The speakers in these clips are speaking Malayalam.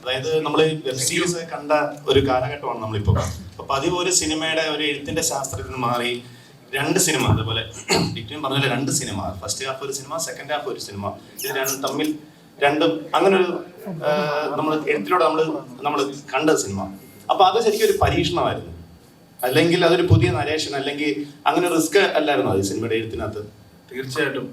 അതായത് നമ്മൾ വെബ് സീരീസ് കണ്ട ഒരു കാലഘട്ടമാണ് നമ്മളിപ്പോൾ. അപ്പൊ പതിവ് ഒരു സിനിമയുടെ ഒരു എഴുത്തിന്റെ ശാസ്ത്രത്തിൽ നിന്ന് മാറി രണ്ട് സിനിമ, അതുപോലെ ഡിക്റ്റിൻ പറഞ്ഞ രണ്ട് സിനിമ, ഫസ്റ്റ് ഹാഫ് ഒരു സിനിമ, സെക്കൻഡ് ഹാഫ് ഒരു സിനിമ, ഇത് രണ്ടും തമ്മിൽ രണ്ടും അങ്ങനെ ഒരു നമ്മൾ എഴുത്തിലൂടെ നമ്മൾ കണ്ട സിനിമ. അപ്പൊ അത് ശരിക്കും ഒരു പരീക്ഷണമായിരുന്നു, അല്ലെങ്കിൽ അതൊരു പുതിയ നരേഷൻ, അല്ലെങ്കിൽ അങ്ങനെ റിസ്ക് അല്ലായിരുന്നു അത് സിനിമയുടെ എഴുത്തിനകത്ത്? തീർച്ചയായിട്ടും.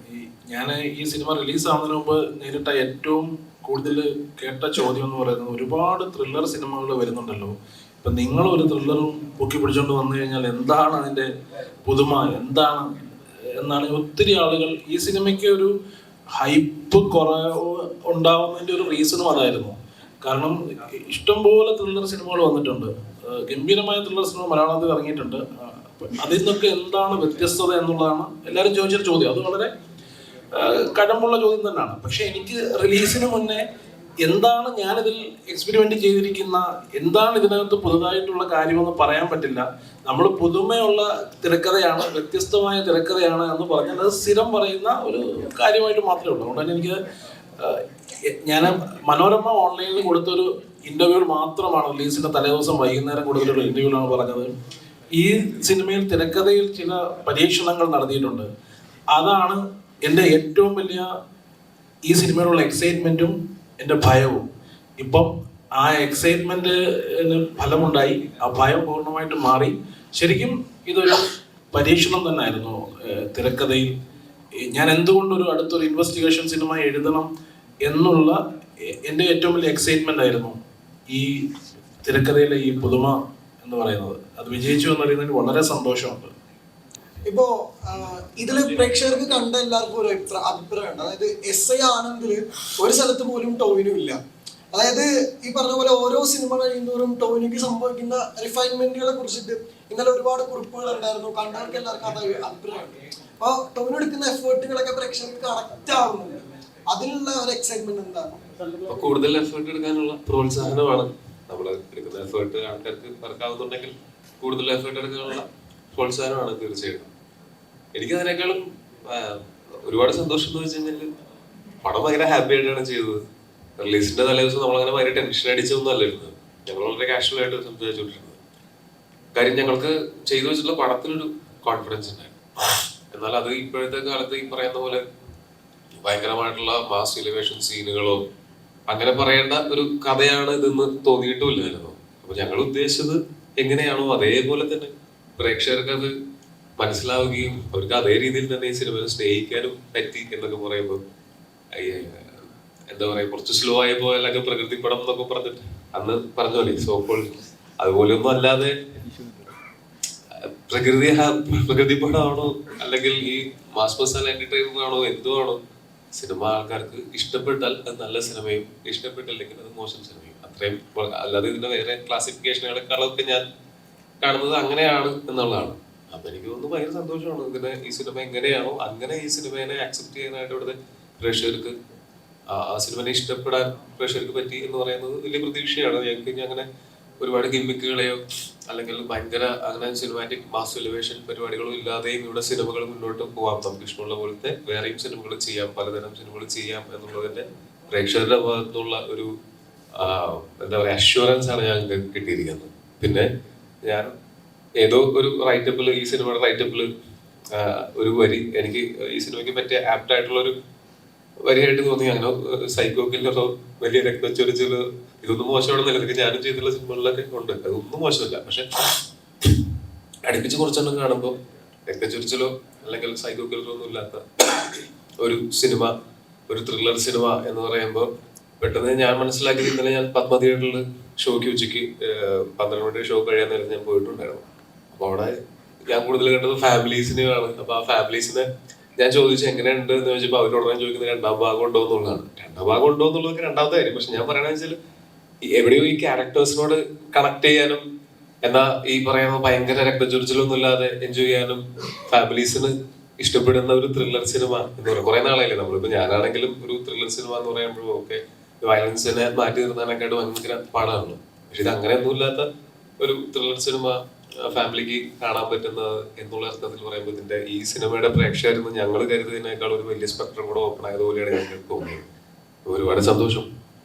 ഞാൻ ഈ സിനിമ റിലീസ് ആവുന്നതിന് മുമ്പ് നേരിട്ട ഏറ്റവും കൂടുതൽ കേട്ട ചോദ്യം എന്ന് പറയുന്നത്, ഒരുപാട് ത്രില്ലർ സിനിമകൾ വരുന്നുണ്ടല്ലോ, ഇപ്പം നിങ്ങളൊരു ത്രില്ലറും പൊക്കി പിടിച്ചോണ്ട് വന്നു കഴിഞ്ഞാൽ എന്താണ് അതിൻ്റെ പുതുമ, എന്താണ് എന്നാണ് ഒത്തിരി ആളുകൾ. ഈ സിനിമയ്ക്ക് ഒരു ഹൈപ്പ് ഉണ്ടാവുന്നതിൻ്റെ ഒരു റീസണും അതായിരുന്നു. കാരണം ഇഷ്ടംപോലെ ത്രില്ലർ സിനിമകൾ വന്നിട്ടുണ്ട്, ഗംഭീരമായ ത്രില്ലർ സിനിമ മലയാളത്തിൽ ഇറങ്ങിയിട്ടുണ്ട്. അതിൽ നിന്നൊക്കെ എന്താണ് വ്യത്യസ്തത എന്നുള്ളതാണ് എല്ലാവരും ചോദിച്ചൊരു ചോദ്യം. അത് വളരെ കടമ്പുള്ള ചോദ്യം തന്നെയാണ്. പക്ഷെ എനിക്ക് റിലീസിന് മുന്നേ എന്താണ് ഞാനിതിൽ എക്സ്പെരിമെന്റ് ചെയ്തിരിക്കുന്ന, എന്താണ് ഇതിനകത്ത് പുതുതായിട്ടുള്ള കാര്യമെന്ന് പറയാൻ പറ്റില്ല. നമ്മൾ പുതുമയുള്ള തിരക്കഥയാണ്, വ്യത്യസ്തമായ തിരക്കഥയാണ് എന്ന് പറഞ്ഞാൽ അത് സ്ഥിരം പറയുന്ന ഒരു കാര്യമായിട്ട് മാത്രമേ ഉള്ളൂ. അതുകൊണ്ട് തന്നെ എനിക്ക് ഞാൻ മനോരമ ഓൺലൈനിൽ കൊടുത്തൊരു ഇന്റർവ്യൂ മാത്രമാണ്, റിലീസിന്റെ തലേദിവസം വൈകുന്നേരം കൊടുത്തൊരു ഇന്റർവ്യൂലാണ് പറഞ്ഞത്, ഈ സിനിമയിൽ തിരക്കഥയിൽ ചില പരീക്ഷണങ്ങൾ നടത്തിയിട്ടുണ്ട്. അതാണ് എൻ്റെ ഏറ്റവും വലിയ ഈ സിനിമയിലുള്ള എക്സൈറ്റ്മെന്റും എൻ്റെ ഭയവും. ഇപ്പം ആ എക്സൈറ്റ്മെന്റിന് ഫലമുണ്ടായി, ആ ഭയം പൂർണ്ണമായിട്ട് മാറി. ശരിക്കും ഇതൊരു പരീക്ഷണം തന്നെ ആയിരുന്നു തിരക്കഥയിൽ. ഞാൻ എന്തുകൊണ്ടൊരു അടുത്തൊരു ഇൻവെസ്റ്റിഗേഷൻ സിനിമ എഴുതണം എന്നുള്ള എൻ്റെ ഏറ്റവും വലിയ എക്സൈറ്റ്മെന്റ് ആയിരുന്നു ഈ തിരക്കഥയിലെ ഈ പുതുമ എന്ന് പറയുന്നത്. അത് വിജയിച്ചു എന്ന് പറയുന്നതിന് വളരെ സന്തോഷമുണ്ട്. ഇപ്പോ ഇതില് പ്രേക്ഷകർക്ക് കണ്ട എല്ലാവർക്കും ഒരു അഭിപ്രായമുണ്ട്. അതായത് SI ആണെങ്കിൽ ഒരു സ്ഥലത്ത് പോലും ടോവിനോ ഇല്ല. അതായത് ഈ പറഞ്ഞ പോലെ ഓരോ സിനിമ കഴിയുന്നവരും ടോവിനോയ്ക്ക് സംഭവിക്കുന്ന റിഫൈൻമെന്റുകളെ കുറിച്ചിട്ട് ഇന്നലെ ഒരുപാട് കുറിപ്പുകൾ ഉണ്ടായിരുന്നു. കണ്ടവർക്ക് എല്ലാവർക്കും അത് അഭിപ്രായമുണ്ട്. അപ്പൊ ടോവിനോ എടുക്കുന്ന എഫേർട്ടുകളൊക്കെ പ്രേക്ഷകർക്ക് കറക്റ്റ് ആവുന്നുണ്ട്. അതിനുള്ള ഒരു എക്സൈറ്റ്മെന്റ് എന്താണ്? കൂടുതൽ എഫേർട്ട് എടുക്കാനുള്ള പ്രോത്സാഹനമാണ്. നമ്മൾ എടുക്കുന്ന എഫേർട്ട് ആൾക്കാർക്ക് വർക്കാവുന്നുണ്ടെങ്കിൽ കൂടുതൽ എഫേർട്ട് എടുക്കാനുള്ള പ്രോത്സാഹനമാണ് തീർച്ചയായിട്ടും. എനിക്കതിനേക്കാളും ഒരുപാട് സന്തോഷം എന്ന് വെച്ച് കഴിഞ്ഞാൽ പടം ഭയങ്കര ഹാപ്പി ആയിട്ടാണ് ചെയ്തത്. റിലീസിന്റെ തലേദിവസം നമ്മളങ്ങനെ ഭയങ്കര ടെൻഷൻ അടിച്ചൊന്നും അല്ലായിരുന്നത്. ഞങ്ങൾ വളരെ കാഷ്വൽ ആയിട്ട് സംസാരിച്ചുകൊണ്ടിരുന്നത്. കാര്യം ഞങ്ങൾക്ക് ചെയ്തു വെച്ചിട്ടുള്ള പടത്തിനൊരു കോൺഫിഡൻസ് ഉണ്ടായിരുന്നു. എന്നാൽ അത് ഇപ്പോഴത്തെ കാലത്ത് ഈ പറയുന്ന പോലെ ഭയങ്കരമായിട്ടുള്ള മാസ് എലിവേഷൻ സീനുകളോ അങ്ങനെ പറയേണ്ട ഒരു കഥയാണ് ഇതെന്ന് തോന്നിയിട്ടുമില്ലായിരുന്നു. അപ്പൊ ഞങ്ങൾ ഉദ്ദേശിച്ചത് എങ്ങനെയാണോ അതേപോലെ തന്നെ പ്രേക്ഷകർക്ക് അത് മനസ്സിലാവുകയും അവർക്ക് അതേ രീതിയിൽ തന്നെ ഈ സിനിമയെ സ്നേഹിക്കാനും പറ്റി എന്നൊക്കെ പറയുമ്പോൾ, എന്താ പറയാ, കുറച്ച് സ്ലോ ആയി പോയാലൊക്കെ പ്രകൃതി പടം എന്നൊക്കെ പറഞ്ഞിട്ട് അന്ന് പറഞ്ഞോളി സോപ്പോൾ അതുപോലെയൊന്നും അല്ലാതെ പ്രകൃതി പടമാണോ അല്ലെങ്കിൽ ഈ മാസ് മസാല എന്റർടൈനർ ആണോ എന്തുവാണോ, സിനിമ ആൾക്കാർക്ക് ഇഷ്ടപ്പെട്ടാൽ അത് നല്ല സിനിമയും ഇഷ്ടപ്പെട്ടില്ലെങ്കിൽ അത് മോശം സിനിമയും, അത്രയും. അല്ലാതെ ഇതിന്റെ വേറെ ക്ലാസിഫിക്കേഷനുകളെക്കാളൊക്കെ ഞാൻ കാണുന്നത് അങ്ങനെയാണ് എന്നുള്ളതാണ്. അപ്പൊ എനിക്ക് തോന്നുന്നു ഭയങ്കര സന്തോഷമാണ് ഇതിനെ, ഈ സിനിമ എങ്ങനെയാണോ അങ്ങനെ ഈ സിനിമയെ അക്സെപ്റ്റ് ചെയ്യാനായിട്ട് ഇവിടുത്തെ പ്രേക്ഷകർക്ക്, ആ സിനിമയെ ഇഷ്ടപ്പെടാൻ പ്രേക്ഷകർക്ക് പറ്റി എന്ന് പറയുന്നത് വലിയ പ്രതീക്ഷയാണ് ഞങ്ങൾക്ക്. ഇനി അങ്ങനെ ഒരുപാട് ഗിമ്മിക്കുകളെയോ അല്ലെങ്കിൽ ഭയങ്കര അങ്ങനെ സിനിമാറ്റിക് മാസ് എലിവേഷൻ പരിപാടികളോ ഇല്ലാതെയും ഇവിടെ സിനിമകൾ മുന്നോട്ട് പോകാം. നമുക്ക് ഇഷ്ടമുള്ള പോലത്തെ വേറെയും സിനിമകൾ ചെയ്യാം, പലതരം സിനിമകൾ ചെയ്യാം എന്നുള്ളതിന്റെ പ്രേക്ഷകരുടെ ഭാഗത്തുള്ള ഒരു എന്താ പറയുക അഷ്വറൻസ് ആണ് ഞങ്ങൾക്ക് കിട്ടിയിരിക്കുന്നത്. പിന്നെ ഞാൻ ഏതോ ഒരു റൈറ്റപ്പിൽ, ഈ സിനിമയുടെ റൈറ്റപ്പിൽ ഒരു വരി എനിക്ക് ഈ സിനിമയ്ക്ക് പറ്റിയ ആപ്റ്റ് ആയിട്ടുള്ള ഒരു വരിയായിട്ട് തോന്നി. അങ്ങനെ സൈക്കോ കില്ലറോ വലിയ രക്തച്ചൊരിച്ചിലോ ഇതൊന്നും മോശമാണെന്നല്ല, ഇതൊക്കെ ഞാനും ചെയ്തിട്ടുള്ള സിനിമകളിലൊക്കെ ഉണ്ട്, അതൊന്നും മോശമല്ല. പക്ഷെ അടുപ്പിച്ച് കുറച്ചെണ്ണം കാണുമ്പോൾ രക്തച്ചൊരിച്ചിലോ അല്ലെങ്കിൽ സൈക്കോ കില്ലറോ ഒന്നും ഇല്ലാത്ത ഒരു സിനിമ, ഒരു ത്രില്ലർ സിനിമ എന്ന് പറയുമ്പോൾ പെട്ടെന്ന് ഞാൻ മനസ്സിലാക്കിയത്, ഇന്നലെ ഞാൻ പത്മ തിയേറ്ററിൽ ഷോയ്ക്ക് ഉച്ചയ്ക്ക് 12 മണി ഷോ കഴിയാൻ നേരത്ത് ഞാൻ പോയിട്ടുണ്ടായിരുന്നു. അപ്പൊ അവിടെ ഞാൻ കൂടുതൽ കണ്ടത് ഫാമിലീസിനെയാണ്. അപ്പൊ ആ ഫാമിലീസിനെ ഞാൻ ചോദിച്ചു എങ്ങനെയുണ്ട് എന്ന് ചോദിച്ചപ്പോൾ അവരോട് ഞാൻ ചോദിക്കുന്നത് 2ാം ഭാഗം ഉണ്ടോ എന്നുള്ളതാണ്. 2ാം ഭാഗം ഉണ്ടോ എന്നുള്ളതൊക്കെ രണ്ടാമത്തെ കാര്യം. പക്ഷെ ഞാൻ പറയണെന്ന് വെച്ചാൽ എവിടെയോ ഈ ക്യാരക്ടേഴ്സിനോട് കണക്ട് ചെയ്യാനും എന്നാ ഈ പറയുന്ന ഭയങ്കര രക്തചൊരിച്ചിലൊന്നും ഇല്ലാതെ എൻജോയ് ചെയ്യാനും ഫാമിലീസിന് ഇഷ്ടപ്പെടുന്ന ഒരു ത്രില്ലർ സിനിമ എന്ന് പറയാം. കുറെ നാളായില്ലേ നമ്മളിപ്പോ, ഞാനാണെങ്കിലും ഒരു ത്രില്ലർ സിനിമ എന്ന് പറയുമ്പോഴും ഒക്കെ വയലൻസിനെ മാറ്റി നിർത്താനൊക്കെയായിട്ട് ഭയങ്കര പാടാണ്. പക്ഷെ ഇത് അങ്ങനെയൊന്നും ഇല്ലാത്ത ഒരു ത്രില്ലർ സിനിമ ഫാമിലിക്ക് കാണാൻ പറ്റുന്നത് എന്നുള്ള അർത്ഥത്തിൽ പറയുമ്പോൾ ഇതിന്റെ ഈ സിനിമയുടെ പ്രേക്ഷകരെന്ന് ഞങ്ങൾ കരുതുന്നതിനേക്കാൾ ഒരു വലിയ സ്പെക്ട്രം കൂടെ ഓപ്പൺ ആയതുപോലെയാണ് ഞങ്ങൾക്ക് തോന്നിയത്. ഒരുപാട് സന്തോഷം.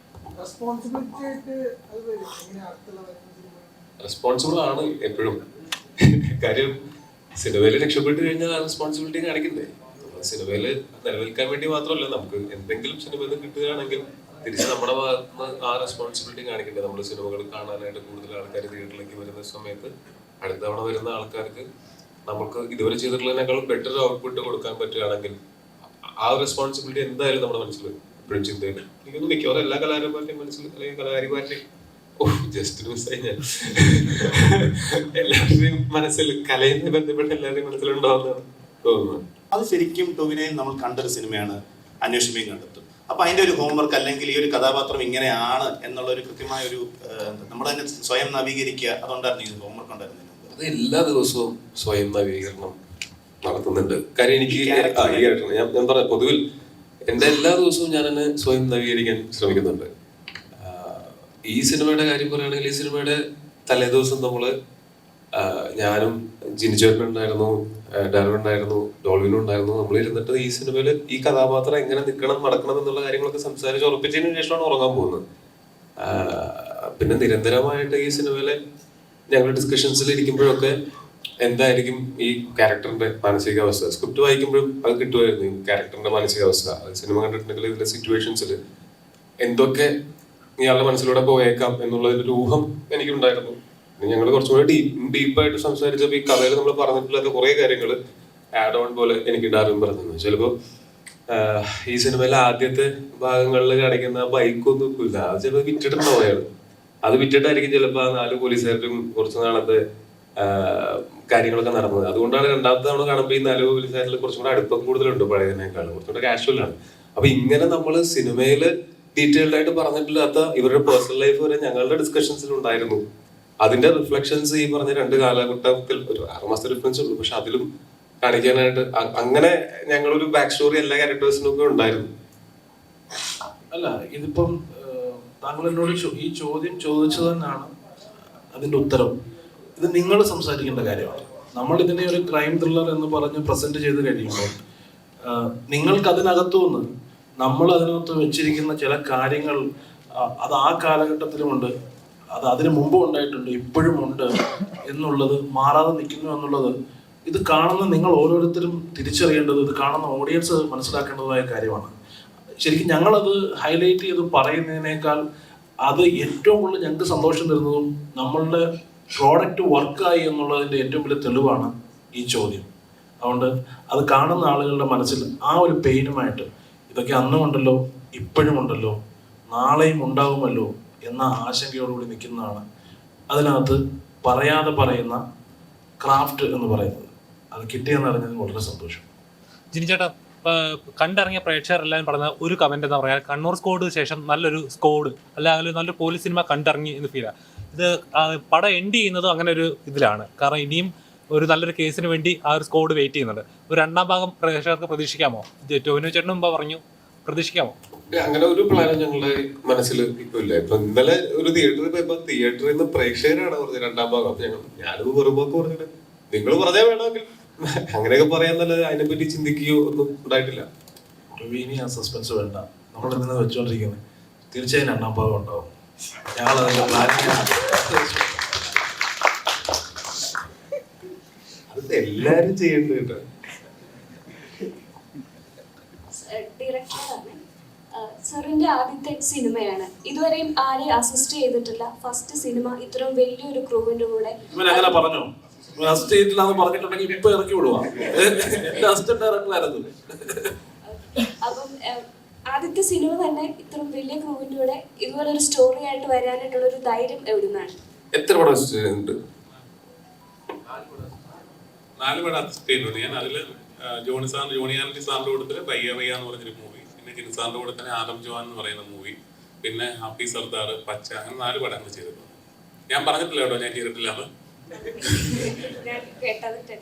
റെസ്പോൺസിബിലിറ്റി ആയിട്ട് അത് വരും എങ്ങനെ അടുത്തുള്ള റെസ്പോൺസിബിൾ ആണ് എപ്പോഴും. കാര്യം സിനിമയിൽ രക്ഷപ്പെട്ട് കഴിഞ്ഞാൽ ആ റെസ്പോൺസിബിലിറ്റി കാണിക്കണ്ടേ. സിനിമയിൽ നിലനിൽക്കാൻ വേണ്ടി മാത്രമല്ല, നമുക്ക് എന്തെങ്കിലും സിനിമയിൽ നിന്ന് കിട്ടുകയാണെങ്കിൽ തിരിച്ച് നമ്മുടെ ഭാഗത്ത് ആ റെസ്പോൺസിബിലിറ്റി കാണിക്കണ്ടേ. നമ്മൾ സിനിമകൾ കാണാനായിട്ട് കൂടുതൽ ആൾക്കാർ തിയേറ്ററിലേക്ക് വരുന്ന സമയത്ത് അടുത്ത തവണ വരുന്ന ആൾക്കാർക്ക് നമുക്ക് ഇതുവരെ ചെയ്തിട്ടുള്ളതിനേക്കാളും ബെറ്റർ ഔട്ട്പുട്ട് കൊടുക്കാൻ പറ്റുകയാണെങ്കിൽ ആ റെസ്പോൺസിബിലിറ്റി എന്തായാലും നമ്മുടെ മനസ്സിൽ എപ്പോഴും ചിന്തയിൽ. എനിക്കൊന്നും മിക്കവാറും എല്ലാ കലാകാരന്മാരുടെയും മനസ്സിൽ അല്ലെങ്കിൽ കലാകാരിമാരുടെയും ജസ്റ്റ് മിസ്സായി ഞാൻ എല്ലാവരുടെയും മനസ്സിൽ കലയുമായി ബന്ധപ്പെട്ട എല്ലാവരുടെയും മനസ്സിലുണ്ടാവുന്നതാണ് തോന്നുന്നത്. അത് ശരിക്കും ടോവിനോയിൽ നമ്മൾ കണ്ടൊരു സിനിമയാണ് അന്വേഷിക്കുകയും കണ്ടെത്തും. അപ്പൊ അതിന്റെ ഒരു ഹോംവർക്ക് അല്ലെങ്കിൽ ഈ ഒരു കഥാപാത്രം ഇങ്ങനെയാണ് എന്നുള്ള ഒരു കൃത്യമായ ഒരു നമ്മൾ തന്നെ സ്വയം നവീകരിക്കുക, അതുകൊണ്ടായിരുന്നു ഹോംവർക്ക് ഉണ്ടായിരുന്നത്. അത് എല്ലാ ദിവസവും സ്വയം നവീകരണം നടത്തുന്നുണ്ട്. കാര്യം എനിക്ക് ഞാൻ പറഞ്ഞ പൊതുവിൽ എന്റെ എല്ലാ ദിവസവും ഞാൻ തന്നെ സ്വയം നവീകരിക്കാൻ ശ്രമിക്കുന്നുണ്ട്. ഈ സിനിമയുടെ കാര്യം പറയുകയാണെങ്കിൽ ഈ സിനിമയുടെ തലേദിവസം നമ്മള് ഞാനും ജിനിചേട്ടനുണ്ടായിരുന്നു, ഡാനുണ്ടായിരുന്നു, ഡോൾവിനും ഉണ്ടായിരുന്നു. നമ്മൾ ഇരുന്നിട്ട് ഈ സിനിമയിൽ ഈ കഥാപാത്രം എങ്ങനെ നിൽക്കണം നടക്കണം എന്നുള്ള കാര്യങ്ങളൊക്കെ സംസാരിച്ച് ഉറപ്പിച്ചതിന് ശേഷമാണ് ഉറങ്ങാൻ പോകുന്നത്. പിന്നെ നിരന്തരമായിട്ട് ഈ സിനിമയിലെ ഞങ്ങൾ ഡിസ്കഷൻസിൽ ഇരിക്കുമ്പോഴൊക്കെ എന്തായിരിക്കും ഈ ക്യാരക്ടറിന്റെ മാനസികാവസ്ഥ, സ്ക്രിപ്റ്റ് വായിക്കുമ്പോഴും അത് കിട്ടുമായിരുന്നു. ഈ ക്യാരക്ടറിന്റെ മാനസികാവസ്ഥ സിനിമ കണ്ടിട്ടുണ്ടെങ്കിൽ ഇതിന്റെ സിറ്റുവേഷൻസിൽ എന്തൊക്കെ ഇയാളുടെ മനസ്സിലൂടെ പോയേക്കാം എന്നുള്ളൊരു ഊഹം എനിക്കുണ്ടായിരുന്നു. ഞങ്ങൾ കുറച്ചുകൂടെ ഡീപ്പായിട്ട് സംസാരിച്ചപ്പോൾ ഈ കഥയിൽ നമ്മൾ പറഞ്ഞിട്ടുള്ള കുറെ കാര്യങ്ങൾ ആഡ് ഓൺ പോലെ എനിക്ക് ഡാർവിൻ പറഞ്ഞു. ചിലപ്പോൾ ഈ സിനിമയിലെ ആദ്യത്തെ ഭാഗങ്ങളിൽ കാണിക്കുന്ന ബൈക്കൊന്നും ഇല്ല, അത് ചിലപ്പോൾ വിറ്റിട്ടുണ്ടാവും അയാൾ. അത് വിറ്റിട്ടായിരിക്കും ചിലപ്പോൾ ആ 4 പോലീസുകാരും കുറച്ച് നാളത്തെ കാര്യങ്ങളൊക്കെ നടന്നത്. അതുകൊണ്ടാണ് രണ്ടാമത്തെ തവണ കാണുമ്പോൾ ഈ 4 പോലീസുകാരിൽ കുറച്ചും കൂടെ അടുപ്പം കൂടുതലുണ്ട് പഴയതിനേക്കാളും, കുറച്ചുകൂടെ കാഷ്വൽ ആണ്. അപ്പൊ ഇങ്ങനെ നമ്മൾ സിനിമയില് ഡീറ്റെയിൽഡ് ആയിട്ട് പറഞ്ഞിട്ടില്ലാത്ത ഇവരുടെ പേഴ്സണൽ ലൈഫ് വരെ ഞങ്ങളുടെ ഡിസ്കഷൻസിൽ ഉണ്ടായിരുന്നു. അതിന്റെ റിഫ്ലക്ഷൻസ് ഈ പറഞ്ഞ 2 കാലഘട്ടത്തിൽ ഒരു 6 മാസത്തെ ഡിഫറൻസ് ഉള്ളൂ, പക്ഷെ അതിലും കാണിക്കാനായിട്ട് അങ്ങനെ ഞങ്ങളൊരു ബാക്ക് സ്റ്റോറി എല്ലാ ക്യാരക്ടേഴ്സിനും ഒക്കെ ഉണ്ടായിരുന്നു. അല്ല, ഇതിപ്പം താങ്കൾ എന്നോട് ഈ ചോദ്യം ചോദിച്ചത് തന്നെയാണ് അതിന്റെ ഉത്തരം. ഇത് നിങ്ങൾ സംസാരിക്കേണ്ട കാര്യമാണ്. നമ്മൾ ഇതിനെ ഒരു ക്രൈം ത്രില്ലർ എന്ന് പറഞ്ഞ് പ്രസന്റ് ചെയ്ത് കഴിയുമ്പോൾ നിങ്ങൾക്ക് അതിനകത്തുനിന്ന് നമ്മൾ അതിനകത്ത് വെച്ചിരിക്കുന്ന ചില കാര്യങ്ങൾ അത് ആ കാലഘട്ടത്തിലുമുണ്ട്, അത് അതിനു മുമ്പും ഉണ്ടായിട്ടുണ്ട്, ഇപ്പോഴും ഉണ്ട് എന്നുള്ളത് മാറാതെ നിൽക്കുന്നു എന്നുള്ളത് ഇത് കാണുന്ന നിങ്ങൾ ഓരോരുത്തരും തിരിച്ചറിയേണ്ടത്, ഇത് കാണുന്ന ഓഡിയൻസ് മനസ്സിലാക്കേണ്ടതായ കാര്യമാണ്. ശരിക്കും ഞങ്ങളത് ഹൈലൈറ്റ് ചെയ്ത് പറയുന്നതിനേക്കാൾ അത് ഏറ്റവും കൂടുതൽ ഞങ്ങൾക്ക് സന്തോഷം തരുന്നതും നമ്മളുടെ പ്രോഡക്റ്റ് വർക്കായി എന്നുള്ളതിൻ്റെ ഏറ്റവും വലിയ തെളിവാണ് ഈ ചോദ്യം. അതുകൊണ്ട് അത് കാണുന്ന ആളുകളുടെ മനസ്സിൽ ആ ഒരു പെയിനുമായിട്ട് ഇതൊക്കെ അന്നും ഉണ്ടല്ലോ, ഇപ്പോഴും ഉണ്ടല്ലോ, നാളെയും ഉണ്ടാവുമല്ലോ എന്ന ആശങ്കയോടുകൂടി നിൽക്കുന്നതാണ് അതിനകത്ത് പറയാതെ പറയുന്ന ക്രാഫ്റ്റ് എന്ന് പറയുന്നത്. അത് കിട്ടിയെന്ന് അറിഞ്ഞതിൽ വളരെ സന്തോഷം. ജിനിച്ചേട്ടാ, കണ്ടിറങ്ങിയ പ്രേക്ഷകർ എല്ലാവരും പറഞ്ഞ ഒരു കമന്റ് എന്താ പറയാ, കണ്ണൂർ സ്കോഡ് ശേഷം നല്ലൊരു സ്കോഡ് അല്ലെങ്കിൽ നല്ലൊരു പോലീസ് സിനിമ കണ്ടിറങ്ങി എന്ന് ഫീലാ. ഇത് പടം എൻഡ് ചെയ്യുന്നതും അങ്ങനെ ഒരു ഇതിലാണ്. കാരണം ഇനിയും ഒരു നല്ലൊരു കേസിന് വേണ്ടി ആ ഒരു സ്കോഡ് വെയിറ്റ് ചെയ്യുന്നുണ്ട്. ഒരു 2ാം ഭാഗം പ്രേക്ഷകർക്ക് പ്രതീക്ഷിക്കാമോ? ടോവിനോ ചേട്ടനും മുമ്പ് പറഞ്ഞു, പ്രതീക്ഷിക്കാമോ? അങ്ങനെ ഒരു പ്ലാനും ഞങ്ങളുടെ മനസ്സിൽ ഇപ്പൊ ഇല്ല. ഇപ്പൊ ഇന്നലെ ഒരു തിയേറ്ററിൽ പോയപ്പോ തിയേറ്ററിൽ നിന്ന് പ്രേക്ഷകരാണ് പറഞ്ഞത് 2ാം ഭാഗം. അപ്പൊ ഞാനത് വെറുമ്പോക്ക് പറഞ്ഞിട്ട് നിങ്ങൾ പറഞ്ഞാൽ വേണമെങ്കിൽ അങ്ങനെയൊക്കെ പറയാന്നല്ലാതെ അതിനെപ്പറ്റി ചിന്തിക്കുകയോ ഒന്നും ഉണ്ടായിട്ടില്ല. ഇനി ആ സസ്പെൻസ് വേണ്ട, നമ്മൾ ഇതിനെ വെച്ചോണ്ടിരിക്കുന്നത് തീർച്ചയായും 2ാം ഭാഗം ഉണ്ടാവും. ഞങ്ങളതിന്റെ അത് എല്ലാരും ചെയ്യേണ്ടത് കേട്ടോ. ഡയറക്ടറാണ് സാറിന്റെ ആദ്യത്തെ സിനിമയാണ്. ഇതുവരെയും ആരെയും അസിസ്റ്റ് ചെയ്തിട്ടില്ല. ഫസ്റ്റ് സിനിമ ഇത്രയും വലിയൊരു ക്രൂവിന്റെ കൂടെ. ഇവനങ്ങനെ പറഞ്ഞോ? അസിസ്റ്റ് ചെയ്തിട്ടില്ലാന്ന് പറഞ്ഞിട്ടുണ്ടെങ്കിൽ ഇപ്പൊ ഇറക്കി വിടുവാ. എന്റെ അസിസ്റ്റന്റ് ഡയറക്ടറായിരുന്നു. അപ്പം ആദ്യത്തെ സിനിമ തന്നെ ഇത്രയും വലിയ ക്രൂവിന്റെ കൂടെ ഇതുപോലെ ഒരു സ്റ്റോറി ആയിട്ട് വരാനായിട്ടുള്ള ഒരു ധൈര്യം എവിടുന്നാണ്? എത്ര പടം അസിസ്റ്റ് ചെയ്തിട്ടുണ്ട്? 4 പടം അസിസ്റ്റ് ചെയ്തിട്ടുണ്ട് ഞാൻ. അതില് ജോണി ആന്റണി സാറിന്റെ കൂട്ടത്തില് പയ്യ പയ്യ എന്ന് പറഞ്ഞൊരു മൂവി, പിന്നെ ജിൻ സാറിന്റെ കൂടെ തന്നെ ആദം ജവാൻ എന്ന് പറയുന്ന മൂവി, പിന്നെ ഹാപ്പി സർദാർ, പച്ച, അങ്ങനെ 4 പടങ്ങൾ ചെയ്തിട്ടുണ്ട്. ഞാൻ പറഞ്ഞിട്ടില്ല കേട്ടോ ഞാൻ ചെയ്തിട്ടില്ല.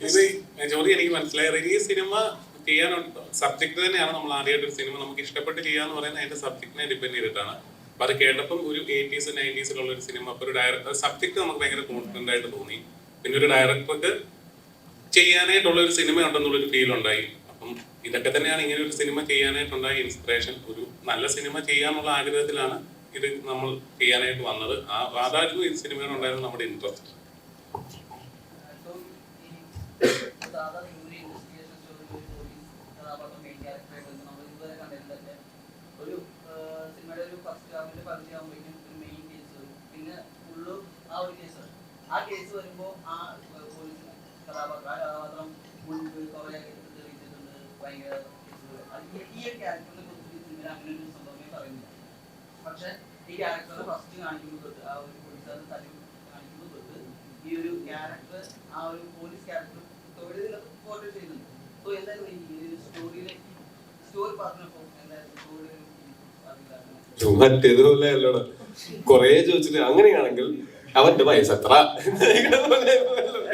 ഇത് ജോലി എനിക്ക് മനസ്സിലായത് ഈ സിനിമ ചെയ്യാനുണ്ട്. സബ്ജക്ട് തന്നെയാണ് നമ്മൾ ആദ്യമായിട്ട് ഒരു സിനിമ നമുക്ക് ഇഷ്ടപ്പെട്ട് ചെയ്യാന്ന് പറയുന്നത് അതിന്റെ സബ്ജക്റ്റിനെ ഡിപ്പെൻഡ് ചെയ്തിട്ടാണ്. അപ്പൊ അത് കേട്ടപ്പം ഒരു 80s 90s ഒരു സിനിമ, അപ്പൊ ഒരു ഡയറക്ടർ സബ്ജക്ട് നമുക്ക് ഭയങ്കര കോൺഫിഡന്റ് ആയിട്ട് തോന്നി. പിന്നെ ഒരു ഡയറക്ടർക്ക് ചെയ്യാനായിട്ടുള്ള ഒരു സിനിമ ഉണ്ടെന്നുള്ളൊരു ഫീൽ ഉണ്ടായി. അപ്പം ഇതൊക്കെ തന്നെയാണ് ഇങ്ങനെ ഒരു സിനിമ ചെയ്യാനായിട്ടുണ്ടായ ഇൻസ്പിറേഷൻ. ഒരു നല്ല സിനിമ ചെയ്യാനുള്ള ആഗ്രഹത്തിലാണ് ഇത് നമ്മൾ ചെയ്യാനായിട്ട് വന്നത്. അതായിരുന്നു ഈ സിനിമയിൽ ഉണ്ടായിരുന്ന നമ്മുടെ ഇൻട്രസ്റ്റ്. ഒരു സിനിമയുടെ ഒരു ഫസ്റ്റ് ഹാഫിന്റെ പകുതി ആകുമ്പോഴേക്കും ഒരു മെയിൻ കേസ് വരും, പിന്നെ ഫുള്ളും ആ ഒരു കേസ് വരും. ആ കേസ് വരുമ്പോൾ ആ പോലീസ് കഥാപാത്രം മുൻപ് കുറെ തെളിയിച്ചിട്ടുണ്ട്, ഭയങ്കര കേസുകൾ. ഈ ഒരു ക്യാരക്ടറിനെ കുറിച്ച് സിനിമയിൽ അങ്ങനെ ഒരു സംഭവമേ പറയുന്നില്ല. പക്ഷെ ഈ ക്യാരക്ടറെ ഫസ്റ്റ് കാണിക്കുമ്പോൾ തൊട്ട് ആ ഒരു പോലീസുകാരൻ തല്ലി കാണിക്കുമ്പോൾ തൊട്ട് ഈ ഒരു ക്യാരക്ടർ, ആ ഒരു പോലീസ് ക്യാരക്ടർ തൊഴിൽ ഫോട്ടോ ചെയ്യുന്നുണ്ട്. സോ എന്തായാലും ഈ സ്റ്റോറിയിലേക്ക് സ്റ്റോറി പറഞ്ഞപ്പോ എന്തായാലും സ്റ്റോറി മറ്റേതുപോലെ അല്ലോടാ കൊറേ ചോദിച്ചിട്ട് അങ്ങനെയാണെങ്കിൽ അവന്റെ വയസ്സ് എത്ര